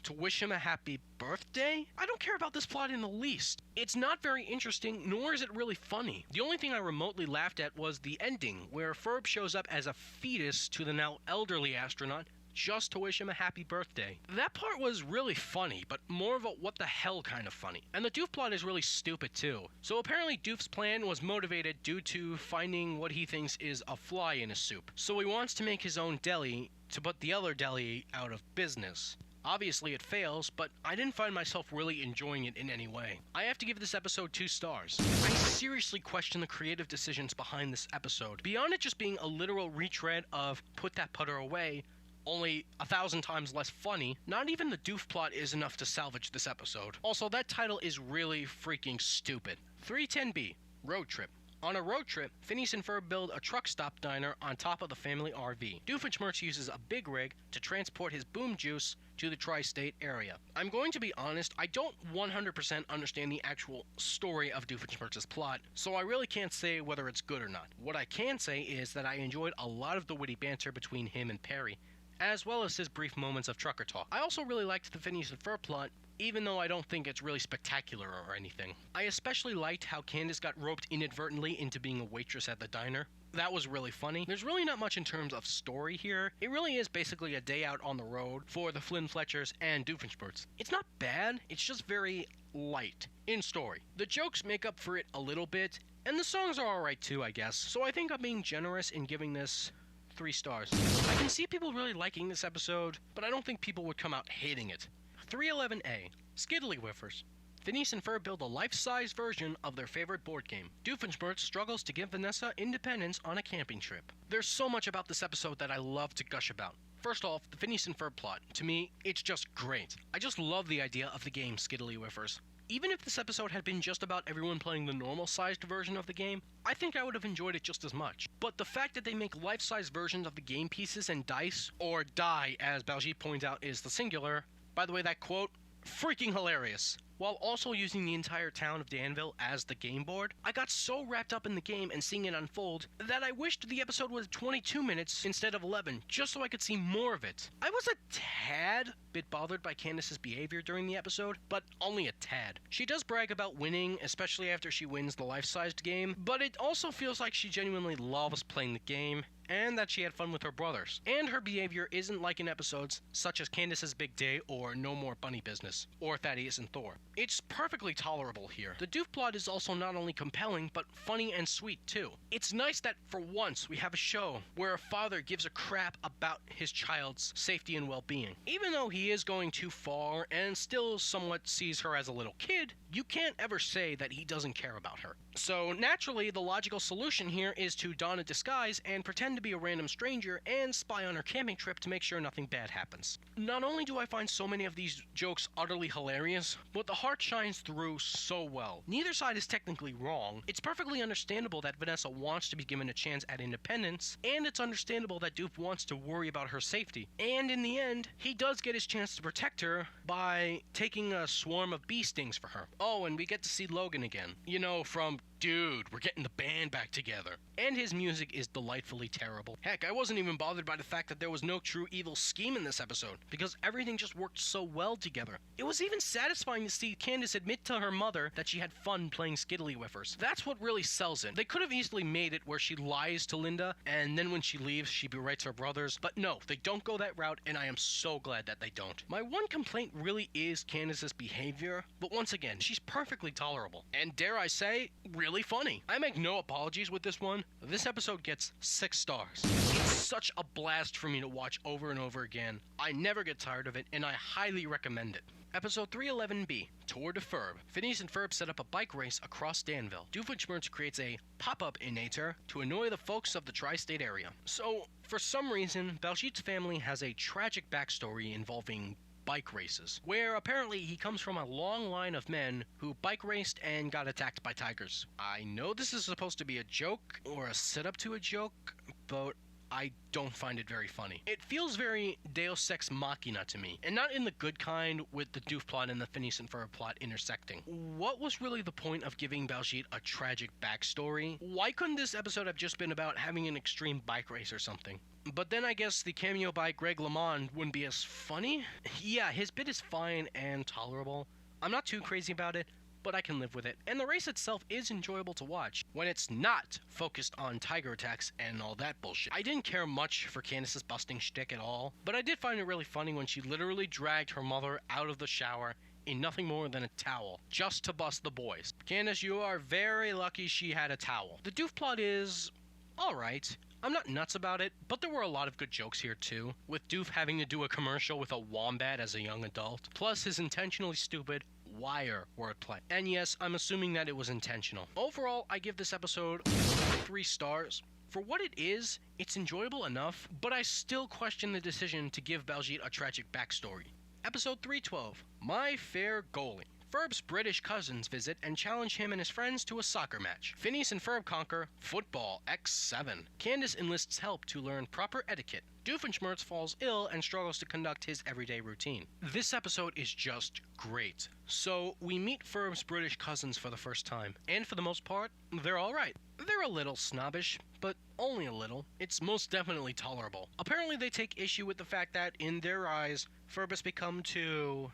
to wish him a happy birthday? I don't care about this plot in the least. It's not very interesting, nor is it really funny. The only thing I remotely laughed at was the ending, where Ferb shows up as a fetus to the now elderly astronaut just to wish him a happy birthday. That part was really funny, but more of a what the hell kind of funny. And the Doof plot is really stupid too. So apparently Doof's plan was motivated due to finding what he thinks is a fly in his soup. So he wants to make his own deli to put the other deli out of business. Obviously it fails, but I didn't find myself really enjoying it in any way. I have to give this episode 2 stars. I seriously question the creative decisions behind this episode. Beyond it just being a literal retread of Put That Putter Away, only 1,000 times less funny, not even the Doof plot is enough to salvage this episode. Also, that title is really freaking stupid. 310B, Road Trip. On a road trip, Phineas and Ferb build a truck stop diner on top of the family RV. Doofenshmirtz uses a big rig to transport his boom juice to the tri-state area. I'm going to be honest, I don't 100% understand the actual story of Doofenshmirtz's plot, so I really can't say whether it's good or not. What I can say is that I enjoyed a lot of the witty banter between him and Perry, as well as his brief moments of trucker talk. I also really liked the Phineas and Ferb plot, even though I don't think it's really spectacular or anything. I especially liked how Candace got roped inadvertently into being a waitress at the diner. That was really funny. There's really not much in terms of story here. It really is basically a day out on the road for the Flynn Fletchers and Doofenshmirtz. It's not bad, it's just very light in story. The jokes make up for it a little bit, and the songs are alright too, I guess. So I think I'm being generous in giving this 3 stars. I can see people really liking this episode, but I don't think people would come out hating it. 311A, Skiddly Whiffers. Phineas and Ferb build a life-size version of their favorite board game. Doofenshmirtz struggles to give Vanessa independence on a camping trip. There's so much about this episode that I love to gush about. First off, the Phineas and Ferb plot. To me, it's just great. I just love the idea of the game Skiddly Whiffers. Even if this episode had been just about everyone playing the normal-sized version of the game, I think I would have enjoyed it just as much. But the fact that they make life-size versions of the game pieces and dice, or die as Baljeet points out is the singular, by the way, that quote, freaking hilarious. while also using the entire town of Danville as the game board. I got so wrapped up in the game and seeing it unfold that I wished the episode was 22 minutes instead of 11, just so I could see more of it. I was a tad bit bothered by Candace's behavior during the episode, but only a tad. She does brag about winning, especially after she wins the life-sized game, but it also feels like she genuinely loves playing the game, and that she had fun with her brothers. And her behavior isn't like in episodes such as Candace's Big Day or No More Bunny Business, or Thaddeus and Thor. It's perfectly tolerable here. The Doof plot is also not only compelling, but funny and sweet too. It's nice that for once we have a show where a father gives a crap about his child's safety and well-being. Even though he is going too far and still somewhat sees her as a little kid, you can't ever say that he doesn't care about her. So naturally, the logical solution here is to don a disguise and pretend to be a random stranger and spy on her camping trip to make sure nothing bad happens. Not only do I find so many of these jokes utterly hilarious, but the heart shines through so well. Neither side is technically wrong. It's perfectly understandable that Vanessa wants to be given a chance at independence, and it's understandable that Doof wants to worry about her safety. And in the end, he does get his chance to protect her by taking a swarm of bee stings for her. Oh, and we get to see Logan again. You know, from dude, we're getting the band back together. And his music is delightfully terrible. Heck, I wasn't even bothered by the fact that there was no true evil scheme in this episode, because everything just worked so well together. It was even satisfying to see Candace admit to her mother that she had fun playing Skiddly whiffers. That's what really sells it. They could have easily made it where she lies to Linda, and then when she leaves, she berates her brothers, but no, they don't go that route, and I am so glad that they don't. My one complaint really is Candace's behavior, but once again, she's perfectly tolerable, and dare I say, really funny. I make no apologies with this one. This episode gets 6 stars. It's such a blast for me to watch over and over again. I never get tired of it, and I highly recommend it. Episode 311B, Tour de Ferb. Phineas and Ferb set up a bike race across Danville. Doofenshmirtz creates a pop-up inator to annoy the folks of the tri-state area. So, for some reason, Baljeet's family has a tragic backstory involving bike races, where apparently he comes from a long line of men who bike raced and got attacked by tigers. I know this is supposed to be a joke, or a setup to a joke, but I don't find it very funny. It feels very Deus Ex Machina to me, and not in the good kind with the Doof plot and the Phineas and Ferb plot intersecting. What was really the point of giving Baljeet a tragic backstory? Why couldn't this episode have just been about having an extreme bike race or something? But then I guess the cameo by Greg LeMond wouldn't be as funny? Yeah, his bit is fine and tolerable. I'm not too crazy about it, but I can live with it. And the race itself is enjoyable to watch when it's not focused on tiger attacks and all that bullshit. I didn't care much for Candace's busting shtick at all, but I did find it really funny when she literally dragged her mother out of the shower in nothing more than a towel, just to bust the boys. Candace, you are very lucky she had a towel. The Doof plot is alright. I'm not nuts about it, but there were a lot of good jokes here too, with Doof having to do a commercial with a wombat as a young adult, plus his intentionally stupid wire wordplay. And yes, I'm assuming that it was intentional. Overall, I give this episode 3 stars. For what it is, it's enjoyable enough, but I still question the decision to give Baljeet a tragic backstory. Episode 312, My Fair Goalie. Ferb's British cousins visit and challenge him and his friends to a soccer match. Phineas and Ferb conquer Football X7. Candace enlists help to learn proper etiquette. Doofenshmirtz falls ill and struggles to conduct his everyday routine. This episode is just great. So, we meet Ferb's British cousins for the first time, and for the most part, they're alright. They're a little snobbish, but only a little. It's most definitely tolerable. Apparently they take issue with the fact that, in their eyes, Ferb has become too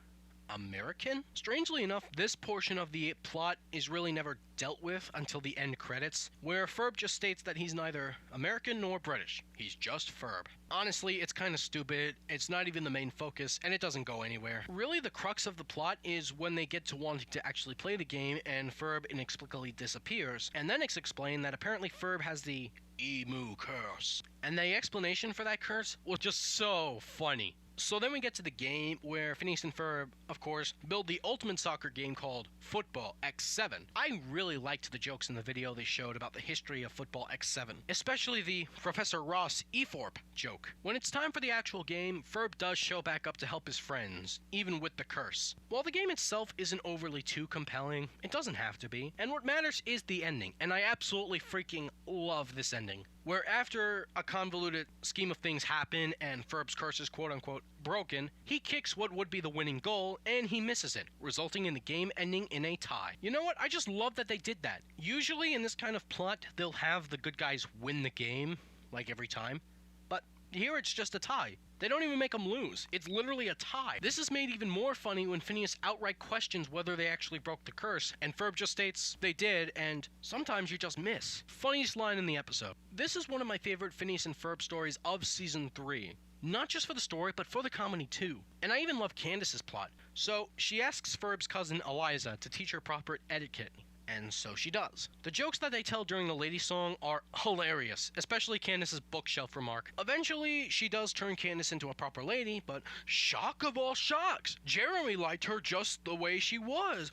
American? Strangely enough, this portion of the plot is really never dealt with until the end credits, where Ferb just states that he's neither American nor British. He's just Ferb. Honestly, it's kind of stupid, it's not even the main focus, and it doesn't go anywhere. Really, the crux of the plot is when they get to wanting to actually play the game and Ferb inexplicably disappears, and then it's explained that apparently Ferb has the Emu curse. And the explanation for that curse was just so funny. So then we get to the game where Phineas and Ferb, of course, build the ultimate soccer game called Football X7. I really liked the jokes in the video they showed about the history of Football X7, especially the Professor Ross Eforp joke. When it's time for the actual game, Ferb does show back up to help his friends, even with the curse. While the game itself isn't overly too compelling, it doesn't have to be, and what matters is the ending, and I absolutely freaking love this ending. where after a convoluted scheme of things happen and Ferb's curse is quote-unquote broken, he kicks what would be the winning goal and he misses it, resulting in the game ending in a tie. You know what? I just love that they did that. Usually in this kind of plot, they'll have the good guys win the game, like every time, but here it's just a tie. They don't even make them lose. It's literally a tie. This is made even more funny when Phineas outright questions whether they actually broke the curse, and Ferb just states they did, and sometimes you just miss. Funniest line in the episode. This is one of my favorite Phineas and Ferb stories of Season 3. Not just for the story, but for the comedy too. And I even love Candace's plot. So, she asks Ferb's cousin Eliza to teach her proper etiquette. And so she does. The jokes that they tell during the lady song are hilarious, especially Candace's bookshelf remark. Eventually, she does turn Candace into a proper lady, but shock of all shocks, Jeremy liked her just the way she was.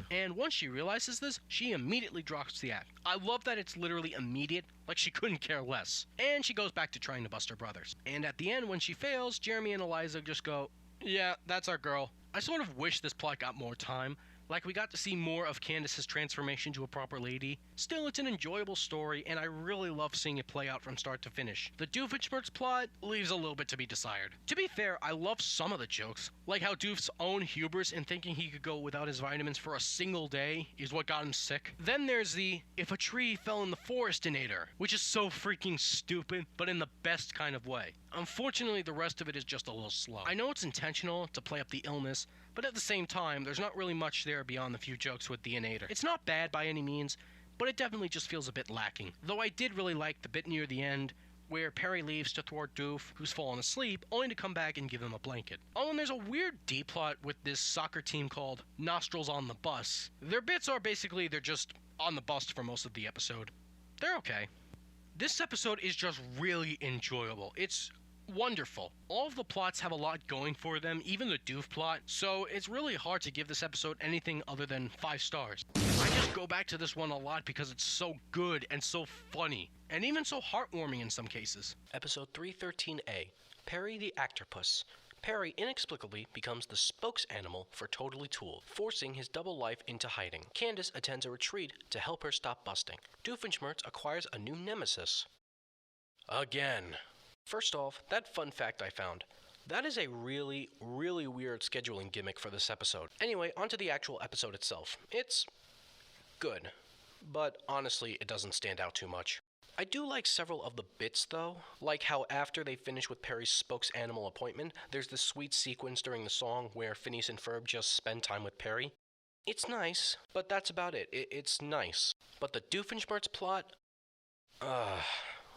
And once she realizes this, she immediately drops the act. I love that it's literally immediate, like she couldn't care less. And she goes back to trying to bust her brothers. And at the end, when she fails, Jeremy and Eliza just go, yeah, that's our girl. I sort of wish this plot got more time. Like, we got to see more of Candace's transformation to a proper lady. Still, it's an enjoyable story, and I really love seeing it play out from start to finish. The Doofenshmirtz plot leaves a little bit to be desired. To be fair, I love some of the jokes, like how Doof's own hubris in thinking he could go without his vitamins for a single day is what got him sick. Then there's the if a tree fell in the forestinator, which is so freaking stupid, but in the best kind of way. Unfortunately, the rest of it is just a little slow. I know it's intentional to play up the illness, but at the same time, there's not really much there beyond the few jokes with the Inator. It's not bad by any means, but it definitely just feels a bit lacking. Though I did really like the bit near the end, where Perry leaves to thwart Doof, who's fallen asleep, only to come back and give him a blanket. Oh, and there's a weird D-plot with this soccer team called Nostrils on the Bus. Their bits are basically they're just on the bus for most of the episode. They're okay. This episode is just really enjoyable. It's wonderful. All of the plots have a lot going for them, even the Doof plot, so it's really hard to give this episode anything other than 5 stars. I just go back to this one a lot because it's so good and so funny, and even so heartwarming in some cases. Episode 313A, Perry the Octopus. Perry inexplicably becomes the spokes animal for Totally Tooled, forcing his double life into hiding. Candace attends a retreat to help her stop busting. Doofenshmirtz acquires a new nemesis. Again. First off, that fun fact I found. That is a really, really weird scheduling gimmick for this episode. Anyway, onto the actual episode itself. It's good, but honestly, it doesn't stand out too much. I do like several of the bits though, like how after they finish with Perry's spokes animal appointment, there's this sweet sequence during the song where Phineas and Ferb just spend time with Perry. It's nice, but that's about it. It's nice. But the Doofenshmirtz plot?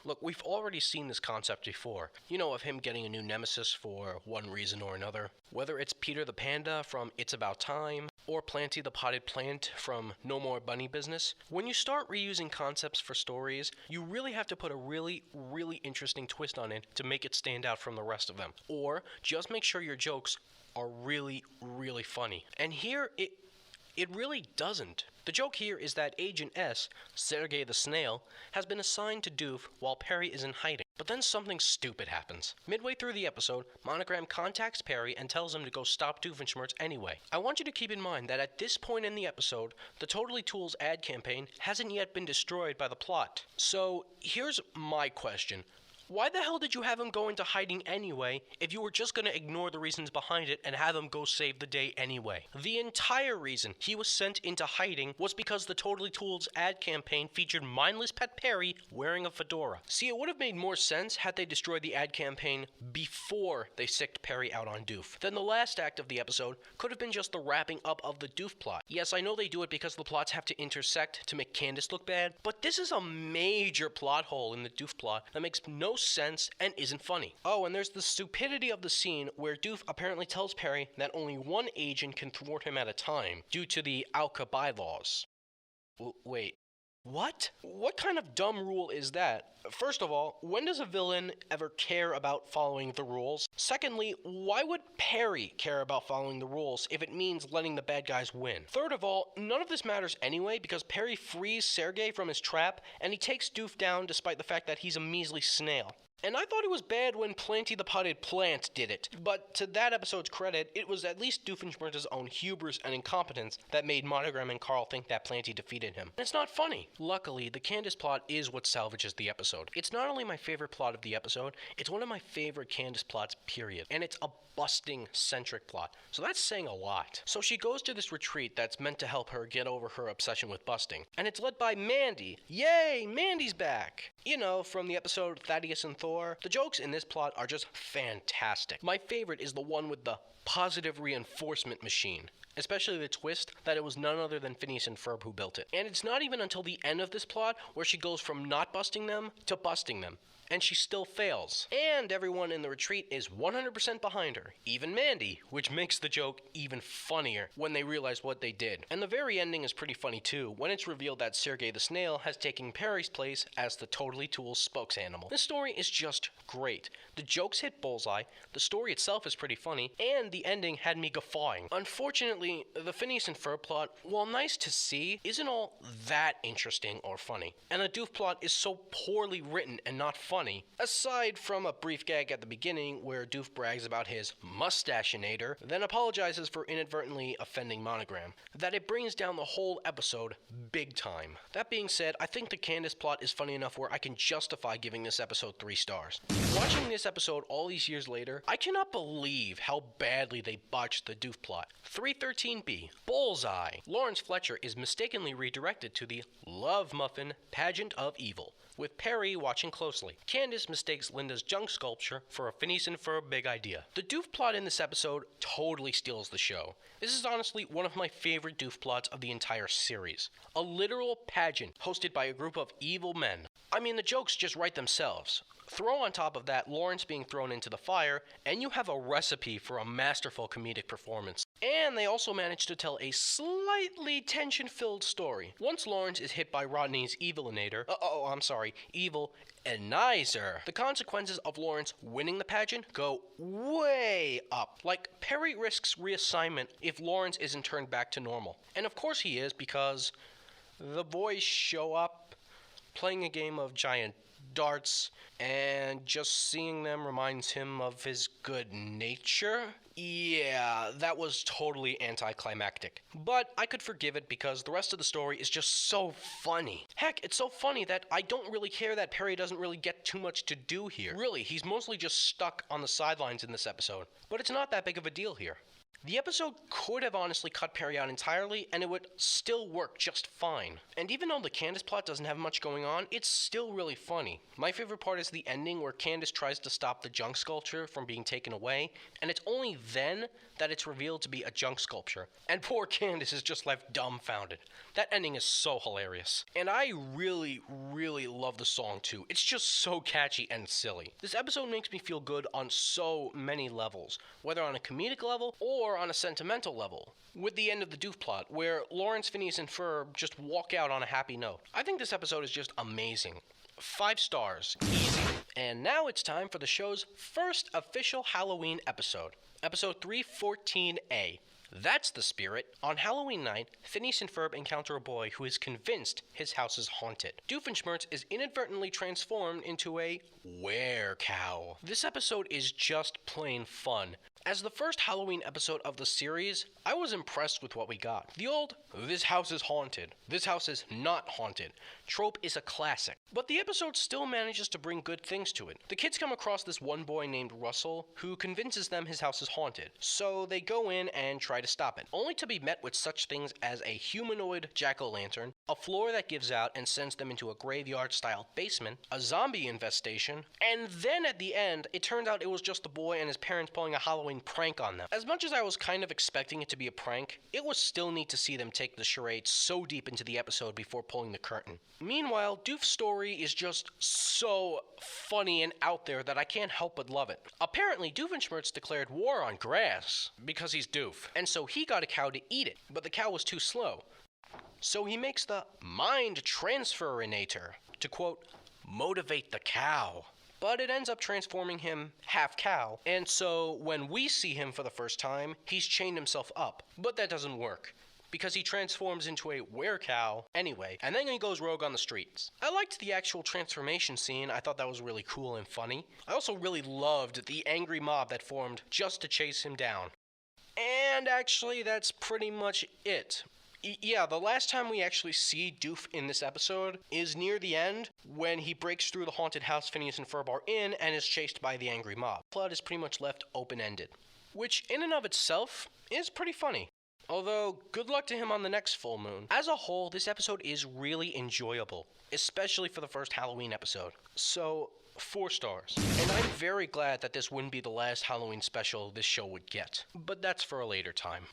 Look, we've already seen this concept before. You know, of him getting a new nemesis for one reason or another. Whether it's Peter the Panda from It's About Time, or Planty the Potted Plant from No More Bunny Business. When you start reusing concepts for stories, you really have to put a really, really interesting twist on it to make it stand out from the rest of them. Or just make sure your jokes are really, really funny. And here, it really doesn't. The joke here is that Agent S, Sergey the Snail, has been assigned to Doof while Perry is in hiding. But then something stupid happens. Midway through the episode, Monogram contacts Perry and tells him to go stop Doofenshmirtz anyway. I want you to keep in mind that at this point in the episode, the Totally Tools ad campaign hasn't yet been destroyed by the plot. So here's my question. Why the hell did you have him go into hiding anyway if you were just going to ignore the reasons behind it and have him go save the day anyway? The entire reason he was sent into hiding was because the Totally Tools ad campaign featured mindless pet Perry wearing a fedora. See, it would have made more sense had they destroyed the ad campaign before they sicked Perry out on Doof. Then the last act of the episode could have been just the wrapping up of the Doof plot. Yes, I know they do it because the plots have to intersect to make Candace look bad, but this is a major plot hole in the Doof plot that makes no sense and isn't funny. Oh, and there's the stupidity of the scene where Doof apparently tells Perry that only one agent can thwart him at a time due to the Alka bylaws. Wait, what? What kind of dumb rule is that? First of all, when does a villain ever care about following the rules? Secondly, why would Perry care about following the rules if it means letting the bad guys win? Third of all, none of this matters anyway because Perry frees Sergey from his trap and he takes Doof down despite the fact that he's a measly snail. And I thought it was bad when Planty the Potted Plant did it. But to that episode's credit, it was at least Doofenshmirtz's own hubris and incompetence that made Monogram and Carl think that Planty defeated him. And it's not funny. Luckily, the Candace plot is what salvages the episode. It's not only my favorite plot of the episode, it's one of my favorite Candace plots, period. And it's a busting-centric plot. So that's saying a lot. So she goes to this retreat that's meant to help her get over her obsession with busting. And it's led by Mandy. Yay, Mandy's back! You know, from the episode Thaddeus and Thor. The jokes in this plot are just fantastic. My favorite is the one with the positive reinforcement machine. Especially the twist that it was none other than Phineas and Ferb who built it. And it's not even until the end of this plot where she goes from not busting them to busting them. And she still fails. And everyone in the retreat is 100% behind her, even Mandy, which makes the joke even funnier when they realize what they did. And the very ending is pretty funny too, when it's revealed that Sergey the Snail has taken Perry's place as the Totally Tools spokesanimal. This story is just great. The jokes hit bullseye, the story itself is pretty funny, and the ending had me guffawing. Unfortunately, the Phineas and Ferb plot, while nice to see, isn't all that interesting or funny. And the Doof plot is so poorly written and not funny, aside from a brief gag at the beginning where Doof brags about his mustachinator, then apologizes for inadvertently offending Monogram, that it brings down the whole episode big time. That being said, I think the Candace plot is funny enough where I can justify giving this episode 3 stars. Watching this episode all these years later, I cannot believe how badly they botched the Doof plot. 313B, Bullseye. Lawrence Fletcher is mistakenly redirected to the Love Muffin Pageant of Evil, with Perry watching closely. Candace mistakes Linda's junk sculpture for a Phineas and Ferb big idea. The Doof plot in this episode totally steals the show. This is honestly one of my favorite Doof plots of the entire series. A literal pageant hosted by a group of evil men. I mean, the jokes just write themselves. Throw on top of that Lawrence being thrown into the fire, and you have a recipe for a masterful comedic performance. And they also managed to tell a slightly tension-filled story. Once Lawrence is hit by Rodney's evil Enizer, the consequences of Lawrence winning the pageant go way up. Like, Perry risks reassignment if Lawrence isn't turned back to normal. And of course he is, because the boys show up playing a game of giant darts, and just seeing them reminds him of his good nature. Yeah, that was totally anticlimactic. But I could forgive it because the rest of the story is just so funny. Heck, it's so funny that I don't really care that Perry doesn't really get too much to do here. Really, he's mostly just stuck on the sidelines in this episode. But it's not that big of a deal here. The episode could have honestly cut Perry out entirely, and it would still work just fine. And even though the Candace plot doesn't have much going on, it's still really funny. My favorite part is the ending where Candace tries to stop the junk sculpture from being taken away, and it's only then that it's revealed to be a junk sculpture. And poor Candace is just left dumbfounded. That ending is so hilarious. And I really, really love the song too. It's just so catchy and silly. This episode makes me feel good on so many levels, whether on a comedic level or on a sentimental level, with the end of the Doof plot, where Lawrence, Phineas, and Ferb just walk out on a happy note. I think this episode is just amazing. 5 stars. Easy. And now it's time for the show's first official Halloween episode. Episode 314A. That's the spirit. On Halloween night, Phineas and Ferb encounter a boy who is convinced his house is haunted. Doofenshmirtz is inadvertently transformed into a were-cow. This episode is just plain fun. As the first Halloween episode of the series, I was impressed with what we got. The old, this house is haunted, this house is not haunted trope is a classic. But the episode still manages to bring good things to it. The kids come across this one boy named Russell who convinces them his house is haunted. So they go in and try to stop it, only to be met with such things as a humanoid jack-o'-lantern, a floor that gives out and sends them into a graveyard-style basement, a zombie infestation, and then at the end, it turns out it was just the boy and his parents pulling a Halloween prank on them. As much as I was kind of expecting it to be a prank, it was still neat to see them take the charade so deep into the episode before pulling the curtain. Meanwhile, Doof's story is just so funny and out there that I can't help but love it. Apparently, Doofenshmirtz declared war on grass because he's Doof, and so he got a cow to eat it, but the cow was too slow. So he makes the mind transferinator to, quote, motivate the cow. But it ends up transforming him half cow, and so when we see him for the first time, he's chained himself up. But that doesn't work. because he transforms into a werecow anyway, and then he goes rogue on the streets. I liked the actual transformation scene. I thought that was really cool and funny. I also really loved the angry mob that formed just to chase him down. And actually, that's pretty much it. Yeah, the last time we actually see Doof in this episode is near the end, when he breaks through the haunted house Phineas and Ferb are in and is chased by the angry mob. The plot is pretty much left open-ended, which in and of itself is pretty funny. Although, good luck to him on the next full moon. As a whole, this episode is really enjoyable, especially for the first Halloween episode. So, 4 stars. And I'm very glad that this wouldn't be the last Halloween special this show would get. But that's for a later time.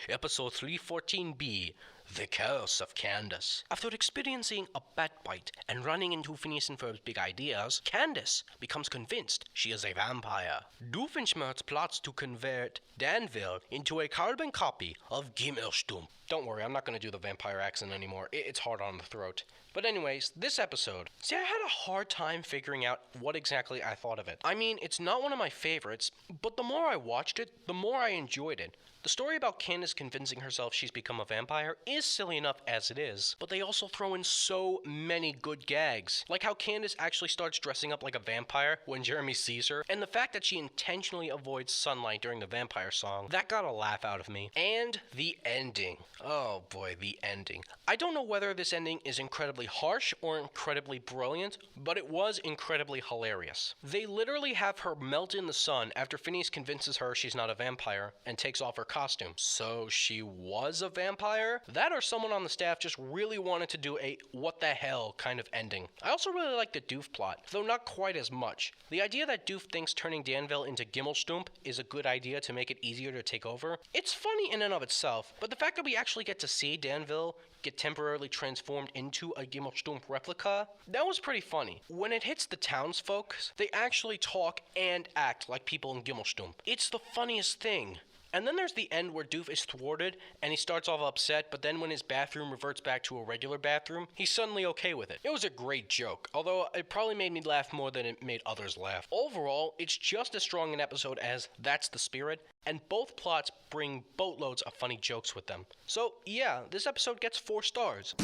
Episode 314B, The Curse of Candace. After experiencing a bat bite and running into Phineas and Ferb's big ideas, Candace becomes convinced she is a vampire. Doofenshmirtz plots to convert Danville into a carbon copy of Gimmelstump. Don't worry, I'm not going to do the vampire accent anymore. It's hard on the throat. But anyways, this episode, see, I had a hard time figuring out what exactly I thought of it. I mean, it's not one of my favorites, but the more I watched it, the more I enjoyed it. The story about Candace convincing herself she's become a vampire is silly enough as it is, but they also throw in so many good gags. Like how Candace actually starts dressing up like a vampire when Jeremy sees her, and the fact that she intentionally avoids sunlight during the vampire song. That got a laugh out of me. And the ending. Oh boy, the ending. I don't know whether this ending is incredibly harsh or incredibly brilliant, but it was incredibly hilarious. They literally have her melt in the sun after Phineas convinces her she's not a vampire and takes off her costume. So she was a vampire? That or someone on the staff just really wanted to do a what the hell kind of ending. I also really like the Doof plot, though not quite as much. The idea that Doof thinks turning Danville into Gimmelstump is a good idea to make it easier to take over, it's funny in and of itself, but the fact that we actually get to see Danville get temporarily transformed into a Gimmelstump replica, that was pretty funny. When it hits the townsfolk, they actually talk and act like people in Gimmelstump. It's the funniest thing. And then there's the end where Doof is thwarted and he starts off upset, but then when his bathroom reverts back to a regular bathroom, he's suddenly okay with it. It was a great joke, although it probably made me laugh more than it made others laugh. Overall, it's just as strong an episode as That's the Spirit, and both plots bring boatloads of funny jokes with them. So yeah, this episode gets 4 stars.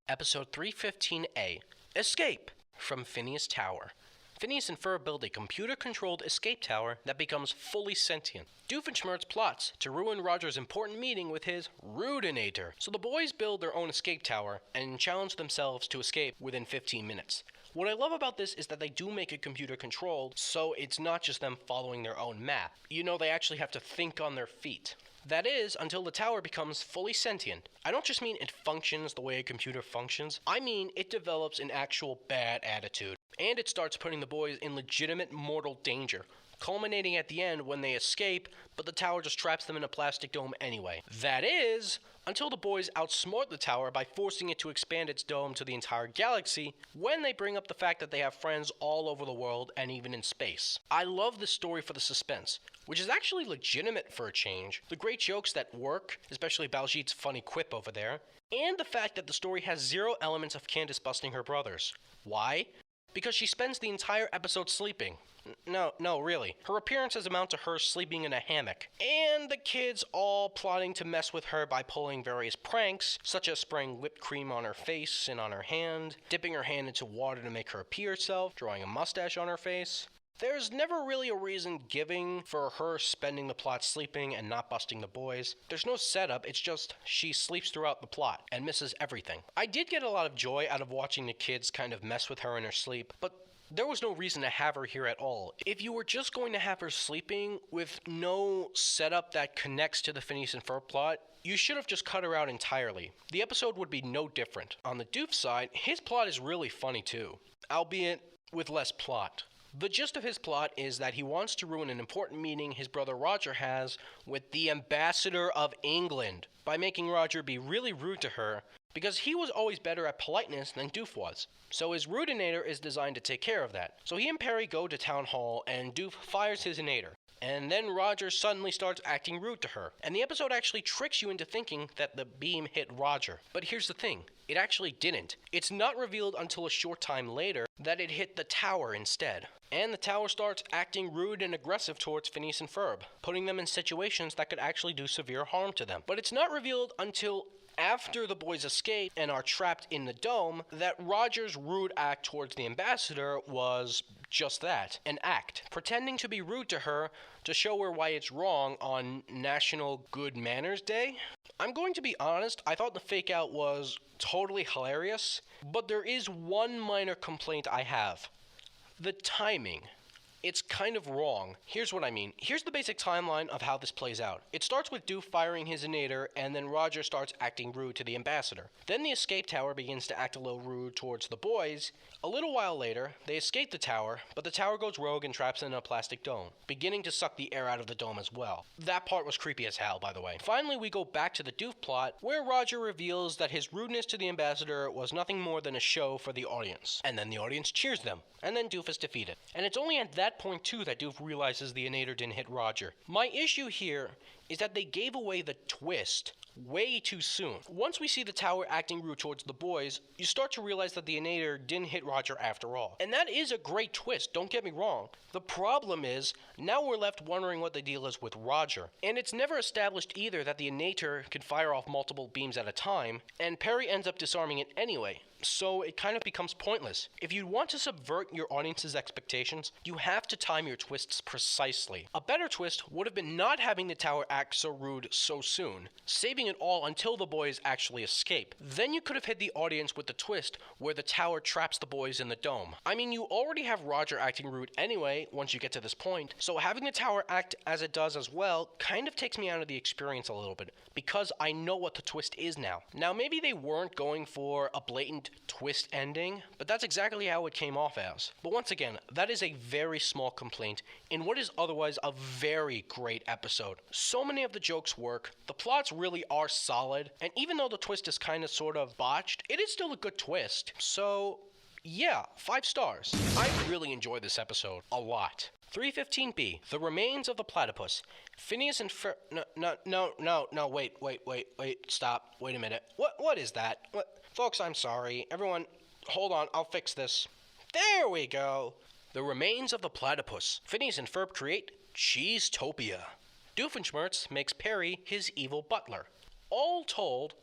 Episode 315A, Escape from Phineas Tower. Phineas and Ferb build a computer-controlled escape tower that becomes fully sentient. Doofenshmirtz plots to ruin Roger's important meeting with his Rudinator. So the boys build their own escape tower and challenge themselves to escape within 15 minutes. What I love about this is that they do make it computer-controlled, so it's not just them following their own map. You know, they actually have to think on their feet. That is, until the tower becomes fully sentient. I don't just mean it functions the way a computer functions, I mean it develops an actual bad attitude. And it starts putting the boys in legitimate mortal danger, culminating at the end when they escape, but the tower just traps them in a plastic dome anyway. That is, until the boys outsmart the tower by forcing it to expand its dome to the entire galaxy, when they bring up the fact that they have friends all over the world and even in space. I love this story for the suspense, which is actually legitimate for a change, the great jokes that work, especially Baljeet's funny quip over there, and the fact that the story has 0 elements of Candace busting her brothers. Why? Because she spends the entire episode sleeping. No, really. Her appearances amount to her sleeping in a hammock. And the kids all plotting to mess with her by pulling various pranks, such as spraying whipped cream on her face and on her hand, dipping her hand into water to make her pee herself, drawing a mustache on her face. There's never really a reason given for her spending the plot sleeping and not busting the boys. There's no setup, it's just she sleeps throughout the plot and misses everything. I did get a lot of joy out of watching the kids kind of mess with her in her sleep, but there was no reason to have her here at all. If you were just going to have her sleeping with no setup that connects to the Phineas and Ferb plot, you should have just cut her out entirely. The episode would be no different. On the Doof side, his plot is really funny too, albeit with less plot. The gist of his plot is that he wants to ruin an important meeting his brother Roger has with the Ambassador of England by making Roger be really rude to her because he was always better at politeness than Doof was. So his Rudinator is designed to take care of that. So he and Perry go to town hall and Doof fires his inator. And then Roger suddenly starts acting rude to her. And the episode actually tricks you into thinking that the beam hit Roger. But here's the thing, it actually didn't. It's not revealed until a short time later that it hit the tower instead. And the tower starts acting rude and aggressive towards Phineas and Ferb, putting them in situations that could actually do severe harm to them. But it's not revealed until after the boys escape and are trapped in the dome that Roger's rude act towards the ambassador was just that, an act. Pretending to be rude to her to show her why it's wrong on National Good Manners Day. I'm going to be honest, I thought the fake out was totally hilarious, but there is one minor complaint I have. The timing. It's kind of wrong. Here's what I mean. Here's the basic timeline of how this plays out. It starts with Doof firing his Inator, and then Roger starts acting rude to the ambassador. Then the escape tower begins to act a little rude towards the boys. A little while later, they escape the tower, but the tower goes rogue and traps them in a plastic dome, beginning to suck the air out of the dome as well. That part was creepy as hell, by the way. Finally, we go back to the Doof plot, where Roger reveals that his rudeness to the ambassador was nothing more than a show for the audience. And then the audience cheers them, and then Doof is defeated. And it's only at that point too that Doof realizes the Inator didn't hit Roger. My issue here is that they gave away the twist way too soon. Once we see the tower acting rude towards the boys, you start to realize that the Inator didn't hit Roger after all. And that is a great twist, don't get me wrong. The problem is, now we're left wondering what the deal is with Roger. And it's never established either that the Inator could fire off multiple beams at a time, and Perry ends up disarming it anyway. So it kind of becomes pointless. If you want to subvert your audience's expectations, you have to time your twists precisely. A better twist would have been not having the tower act so rude so soon, saving it all until the boys actually escape. Then you could have hit the audience with the twist where the tower traps the boys in the dome. I mean, you already have Roger acting rude anyway once you get to this point, so having the tower act as it does as well kind of takes me out of the experience a little bit, because I know what the twist is now. Now maybe they weren't going for a blatant twist ending, but that's exactly how it came off as. But once again, that is a very small complaint in what is otherwise a very great episode. So many of the jokes work, the plots really are solid, and even though the twist is kind of sort of botched, it is still a good twist. So yeah, 5 stars. I really enjoyed this episode a lot. 315B, The Remains of the Platypus. Phineas and Ferb. No, wait, stop. Wait a minute. What is that? What? Folks, I'm sorry. Everyone, hold on, I'll fix this. There we go. The Remains of the Platypus. Phineas and Ferb create Cheesetopia. Doofenshmirtz makes Perry his evil butler. All told,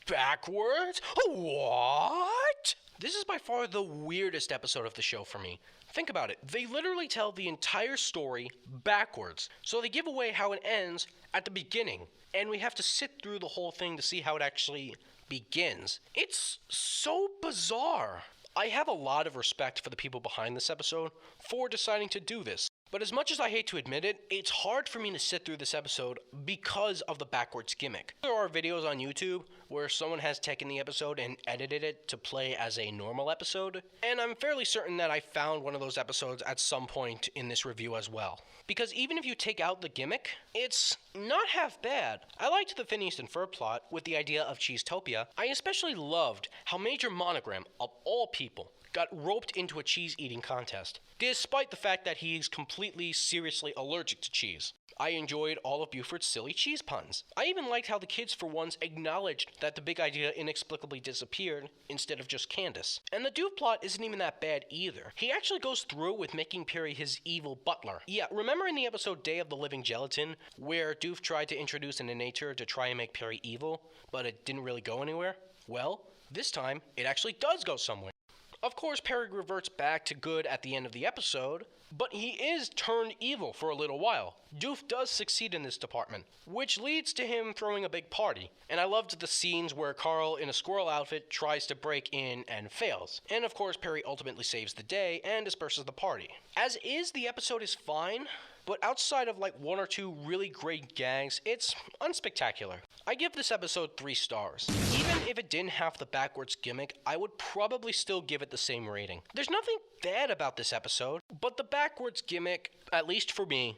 backwards? What? This is by far the weirdest episode of the show for me. Think about it. They literally tell the entire story backwards. So they give away how it ends at the beginning. And we have to sit through the whole thing to see how it actually begins. It's so bizarre. I have a lot of respect for the people behind this episode for deciding to do this. But as much as I hate to admit it, it's hard for me to sit through this episode because of the backwards gimmick. There are videos on YouTube where someone has taken the episode and edited it to play as a normal episode, and I'm fairly certain that I found one of those episodes at some point in this review as well. Because even if you take out the gimmick, it's not half bad. I liked the Phineas and Ferb plot with the idea of Cheesetopia. I especially loved how Major Monogram, of all people, got roped into a cheese-eating contest, despite the fact that he's completely seriously allergic to cheese. I enjoyed all of Buford's silly cheese puns. I even liked how the kids for once acknowledged that the big idea inexplicably disappeared instead of just Candace. And the Doof plot isn't even that bad either. He actually goes through with making Perry his evil butler. Yeah, remember in the episode Day of the Living Gelatin, where Doof tried to introduce an Inator to try and make Perry evil, but it didn't really go anywhere? Well, this time, it actually does go somewhere. Of course, Perry reverts back to good at the end of the episode, but he is turned evil for a little while. Doof does succeed in this department, which leads to him throwing a big party. And I loved the scenes where Carl, in a squirrel outfit, tries to break in and fails. And of course, Perry ultimately saves the day and disperses the party. As is, the episode is fine, but outside of like 1 or 2 really great gags, it's unspectacular. I give this episode 3 stars. Even if it didn't have the backwards gimmick, I would probably still give it the same rating. There's nothing bad about this episode, but the backwards gimmick, at least for me,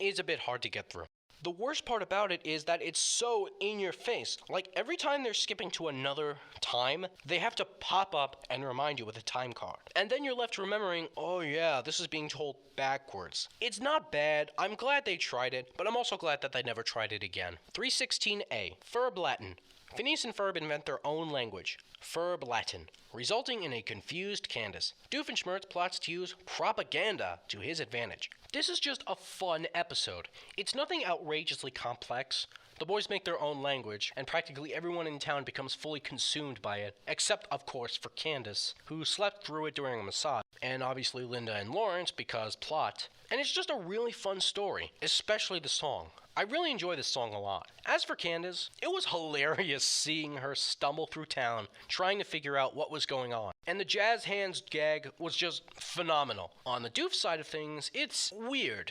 is a bit hard to get through. The worst part about it is that it's so in your face. Like, every time they're skipping to another time, they have to pop up and remind you with a time card. And then you're left remembering, oh yeah, this is being told backwards. It's not bad. I'm glad they tried it, but I'm also glad that they never tried it again. 316A, Ferb Latin. Phineas and Ferb invent their own language, Ferb Latin, resulting in a confused Candace. Doofenshmirtz plots to use propaganda to his advantage. This is just a fun episode. It's nothing outrageously complex. The boys make their own language, and practically everyone in town becomes fully consumed by it, except, of course, for Candace, who slept through it during a massage, and obviously Linda and Lawrence, because plot. And it's just a really fun story, especially the song. I really enjoy this song a lot. As for Candace, it was hilarious seeing her stumble through town trying to figure out what was going on. And the jazz hands gag was just phenomenal. On the doof side of things, it's weird,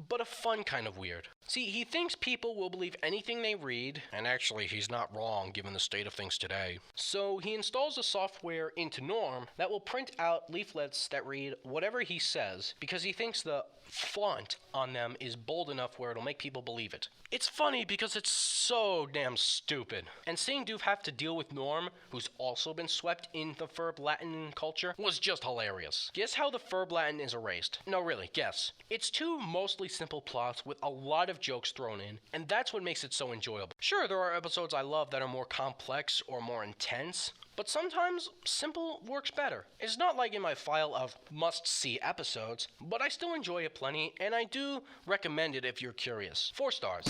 but a fun kind of weird. See, he thinks people will believe anything they read, and actually he's not wrong given the state of things today. So he installs a software into Norm that will print out leaflets that read whatever he says, because he thinks the font on them is bold enough where it'll make people believe it. It's funny because it's so damn stupid. And seeing Doof have to deal with Norm, who's also been swept in the Ferb Latin culture, was just hilarious. Guess how the Ferb Latin is erased? No, really, guess. It's two mostly simple plots with a lot of jokes thrown in, and that's what makes it so enjoyable. Sure, there are episodes I love that are more complex or more intense, but sometimes simple works better. It's not like in my file of must-see episodes, but I still enjoy it plenty, and I do recommend it if you're curious. 4 stars.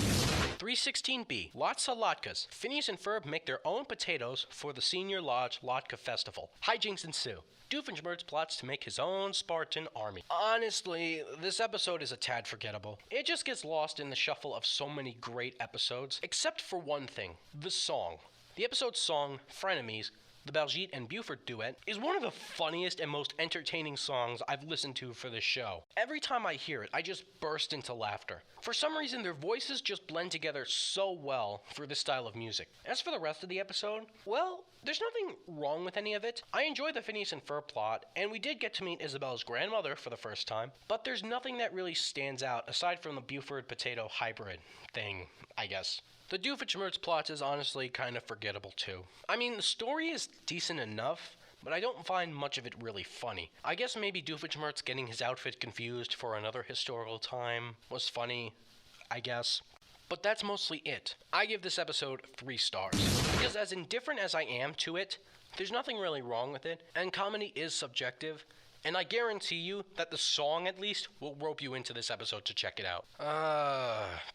316B, lots of latkes. Phineas and Ferb make their own potatoes for the Senior Lodge Latke Festival. Hijinks ensue. Doofenshmirtz plots to make his own Spartan army. Honestly, this episode is a tad forgettable. It just gets lost in the shuffle of so many great episodes, except for one thing, the song. The episode's song, Frenemies, the Baljeet and Buford duet, is one of the funniest and most entertaining songs I've listened to for this show. Every time I hear it, I just burst into laughter. For some reason, their voices just blend together so well for this style of music. As for the rest of the episode, well, there's nothing wrong with any of it. I enjoy the Phineas and Ferb plot, and we did get to meet Isabel's grandmother for the first time, but there's nothing that really stands out aside from the Buford potato hybrid thing, I guess. The Doofenshmirtz plot is honestly kind of forgettable too. I mean, the story is decent enough, but I don't find much of it really funny. I guess maybe Doofenshmirtz getting his outfit confused for another historical time was funny, I guess. But that's mostly it. I give this episode 3 stars. Because as indifferent as I am to it, there's nothing really wrong with it, and comedy is subjective, and I guarantee you that the song, at least, will rope you into this episode to check it out.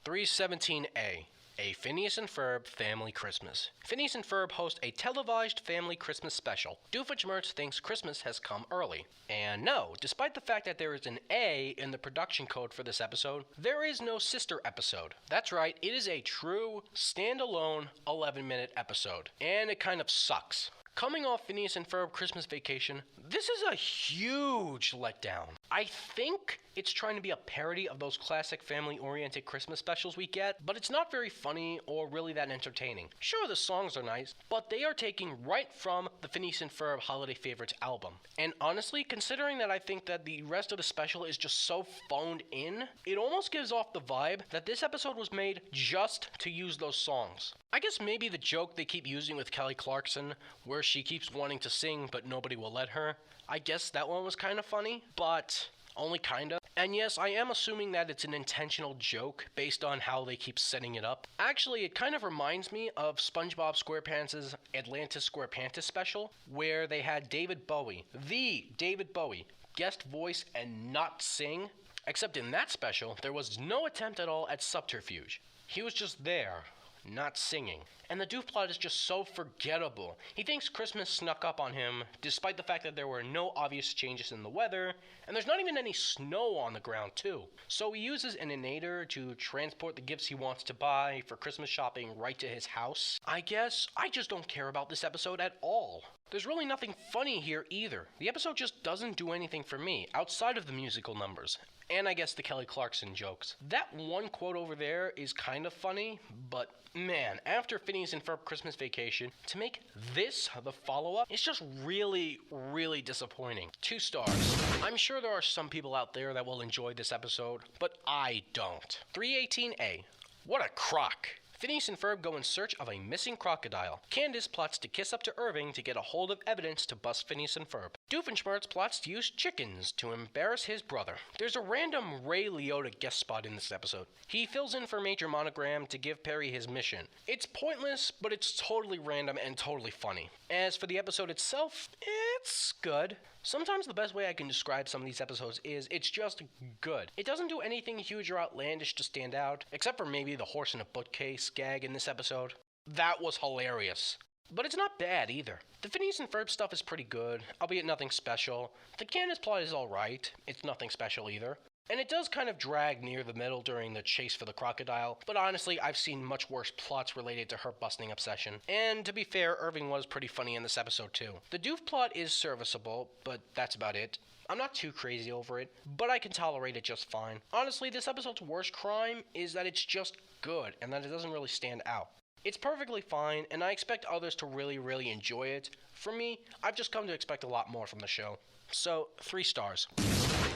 317A. A Phineas and Ferb Family Christmas. Phineas and Ferb host a televised family Christmas special. Doofenshmirtz thinks Christmas has come early. And no, despite the fact that there is an A in the production code for this episode, there is no sister episode. That's right, it is a true, standalone 11-minute episode. And it kind of sucks. Coming off Phineas and Ferb Christmas Vacation, this is a huge letdown. I think it's trying to be a parody of those classic family-oriented Christmas specials we get, but it's not very funny or really that entertaining. Sure, the songs are nice, but they are taking right from the Phineas and Ferb Holiday Favorites album. And honestly, considering that I think that the rest of the special is just so phoned in, it almost gives off the vibe that this episode was made just to use those songs. I guess maybe the joke they keep using with Kelly Clarkson, where she keeps wanting to sing but nobody will let her, I guess that one was kind of funny, but only kinda. And yes, I am assuming that it's an intentional joke based on how they keep setting it up. Actually, it kind of reminds me of SpongeBob SquarePants' Atlantis SquarePantis special, where they had David Bowie, the David Bowie, guest voice and not sing. Except in that special, there was no attempt at all at subterfuge. He was just there, not singing. And the doof plot is just so forgettable. He thinks Christmas snuck up on him, despite the fact that there were no obvious changes in the weather, and there's not even any snow on the ground too. So he uses an innator to transport the gifts he wants to buy for Christmas shopping right to his house. I guess I just don't care about this episode at all. There's really nothing funny here either. The episode just doesn't do anything for me, outside of the musical numbers. And I guess the Kelly Clarkson jokes. That one quote over there is kind of funny, but man, after Phineas and Ferb Christmas Vacation, to make this the follow-up, it's just really, really disappointing. 2 stars. I'm sure there are some people out there that will enjoy this episode, but I don't. 318A. What a croc! Phineas and Ferb go in search of a missing crocodile. Candace plots to kiss up to Irving to get a hold of evidence to bust Phineas and Ferb. Doofenshmirtz plots to use chickens to embarrass his brother. There's a random Ray Liotta guest spot in this episode. He fills in for Major Monogram to give Perry his mission. It's pointless, but it's totally random and totally funny. As for the episode itself, it's good. Sometimes the best way I can describe some of these episodes is it's just good. It doesn't do anything huge or outlandish to stand out, except for maybe the horse in a bookcase gag in this episode. That was hilarious. But it's not bad either. The Phineas and Ferb stuff is pretty good, albeit nothing special. The Candace plot is alright, it's nothing special either. And it does kind of drag near the middle during the chase for the crocodile, but honestly, I've seen much worse plots related to her busting obsession. And to be fair, Irving was pretty funny in this episode too. The Doof plot is serviceable, but that's about it. I'm not too crazy over it, but I can tolerate it just fine. Honestly, this episode's worst crime is that it's just good, and that it doesn't really stand out. It's perfectly fine, and I expect others to really enjoy it. For me, I've just come to expect a lot more from the show. So, 3 stars.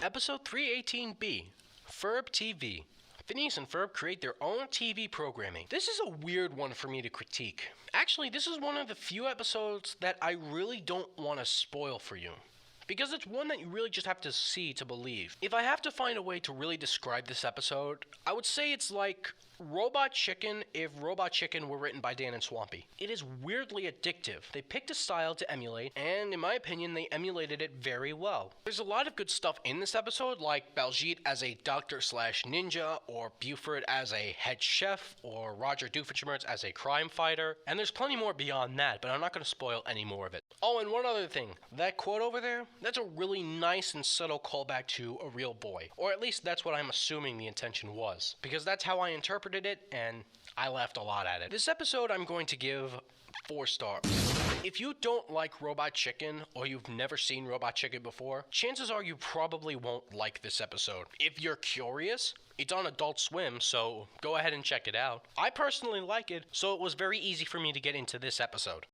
Episode 318B, Ferb TV. Phineas and Ferb create their own TV programming. This is a weird one for me to critique. Actually, this is one of the few episodes that I really don't want to spoil for you, because it's one that you really just have to see to believe. If I have to find a way to really describe this episode, I would say it's like Robot Chicken if Robot Chicken were written by Dan and Swampy. It is weirdly addictive. They picked a style to emulate, and in my opinion, they emulated it very well. There's a lot of good stuff in this episode, like Baljeet as a doctor/ninja, or Buford as a head chef, or Roger Doofenshmirtz as a crime fighter, and there's plenty more beyond that, but I'm not going to spoil any more of it. Oh, and one other thing. That quote over there, that's a really nice and subtle callback to A Real Boy. Or at least that's what I'm assuming the intention was, because that's how I interpreted it, and I laughed a lot at it. This episode I'm going to give 4 stars. If you don't like Robot Chicken, or you've never seen Robot Chicken before, chances are you probably won't like this episode. If you're curious, it's on Adult Swim, so go ahead and check it out. I personally like it, so it was very easy for me to get into this episode.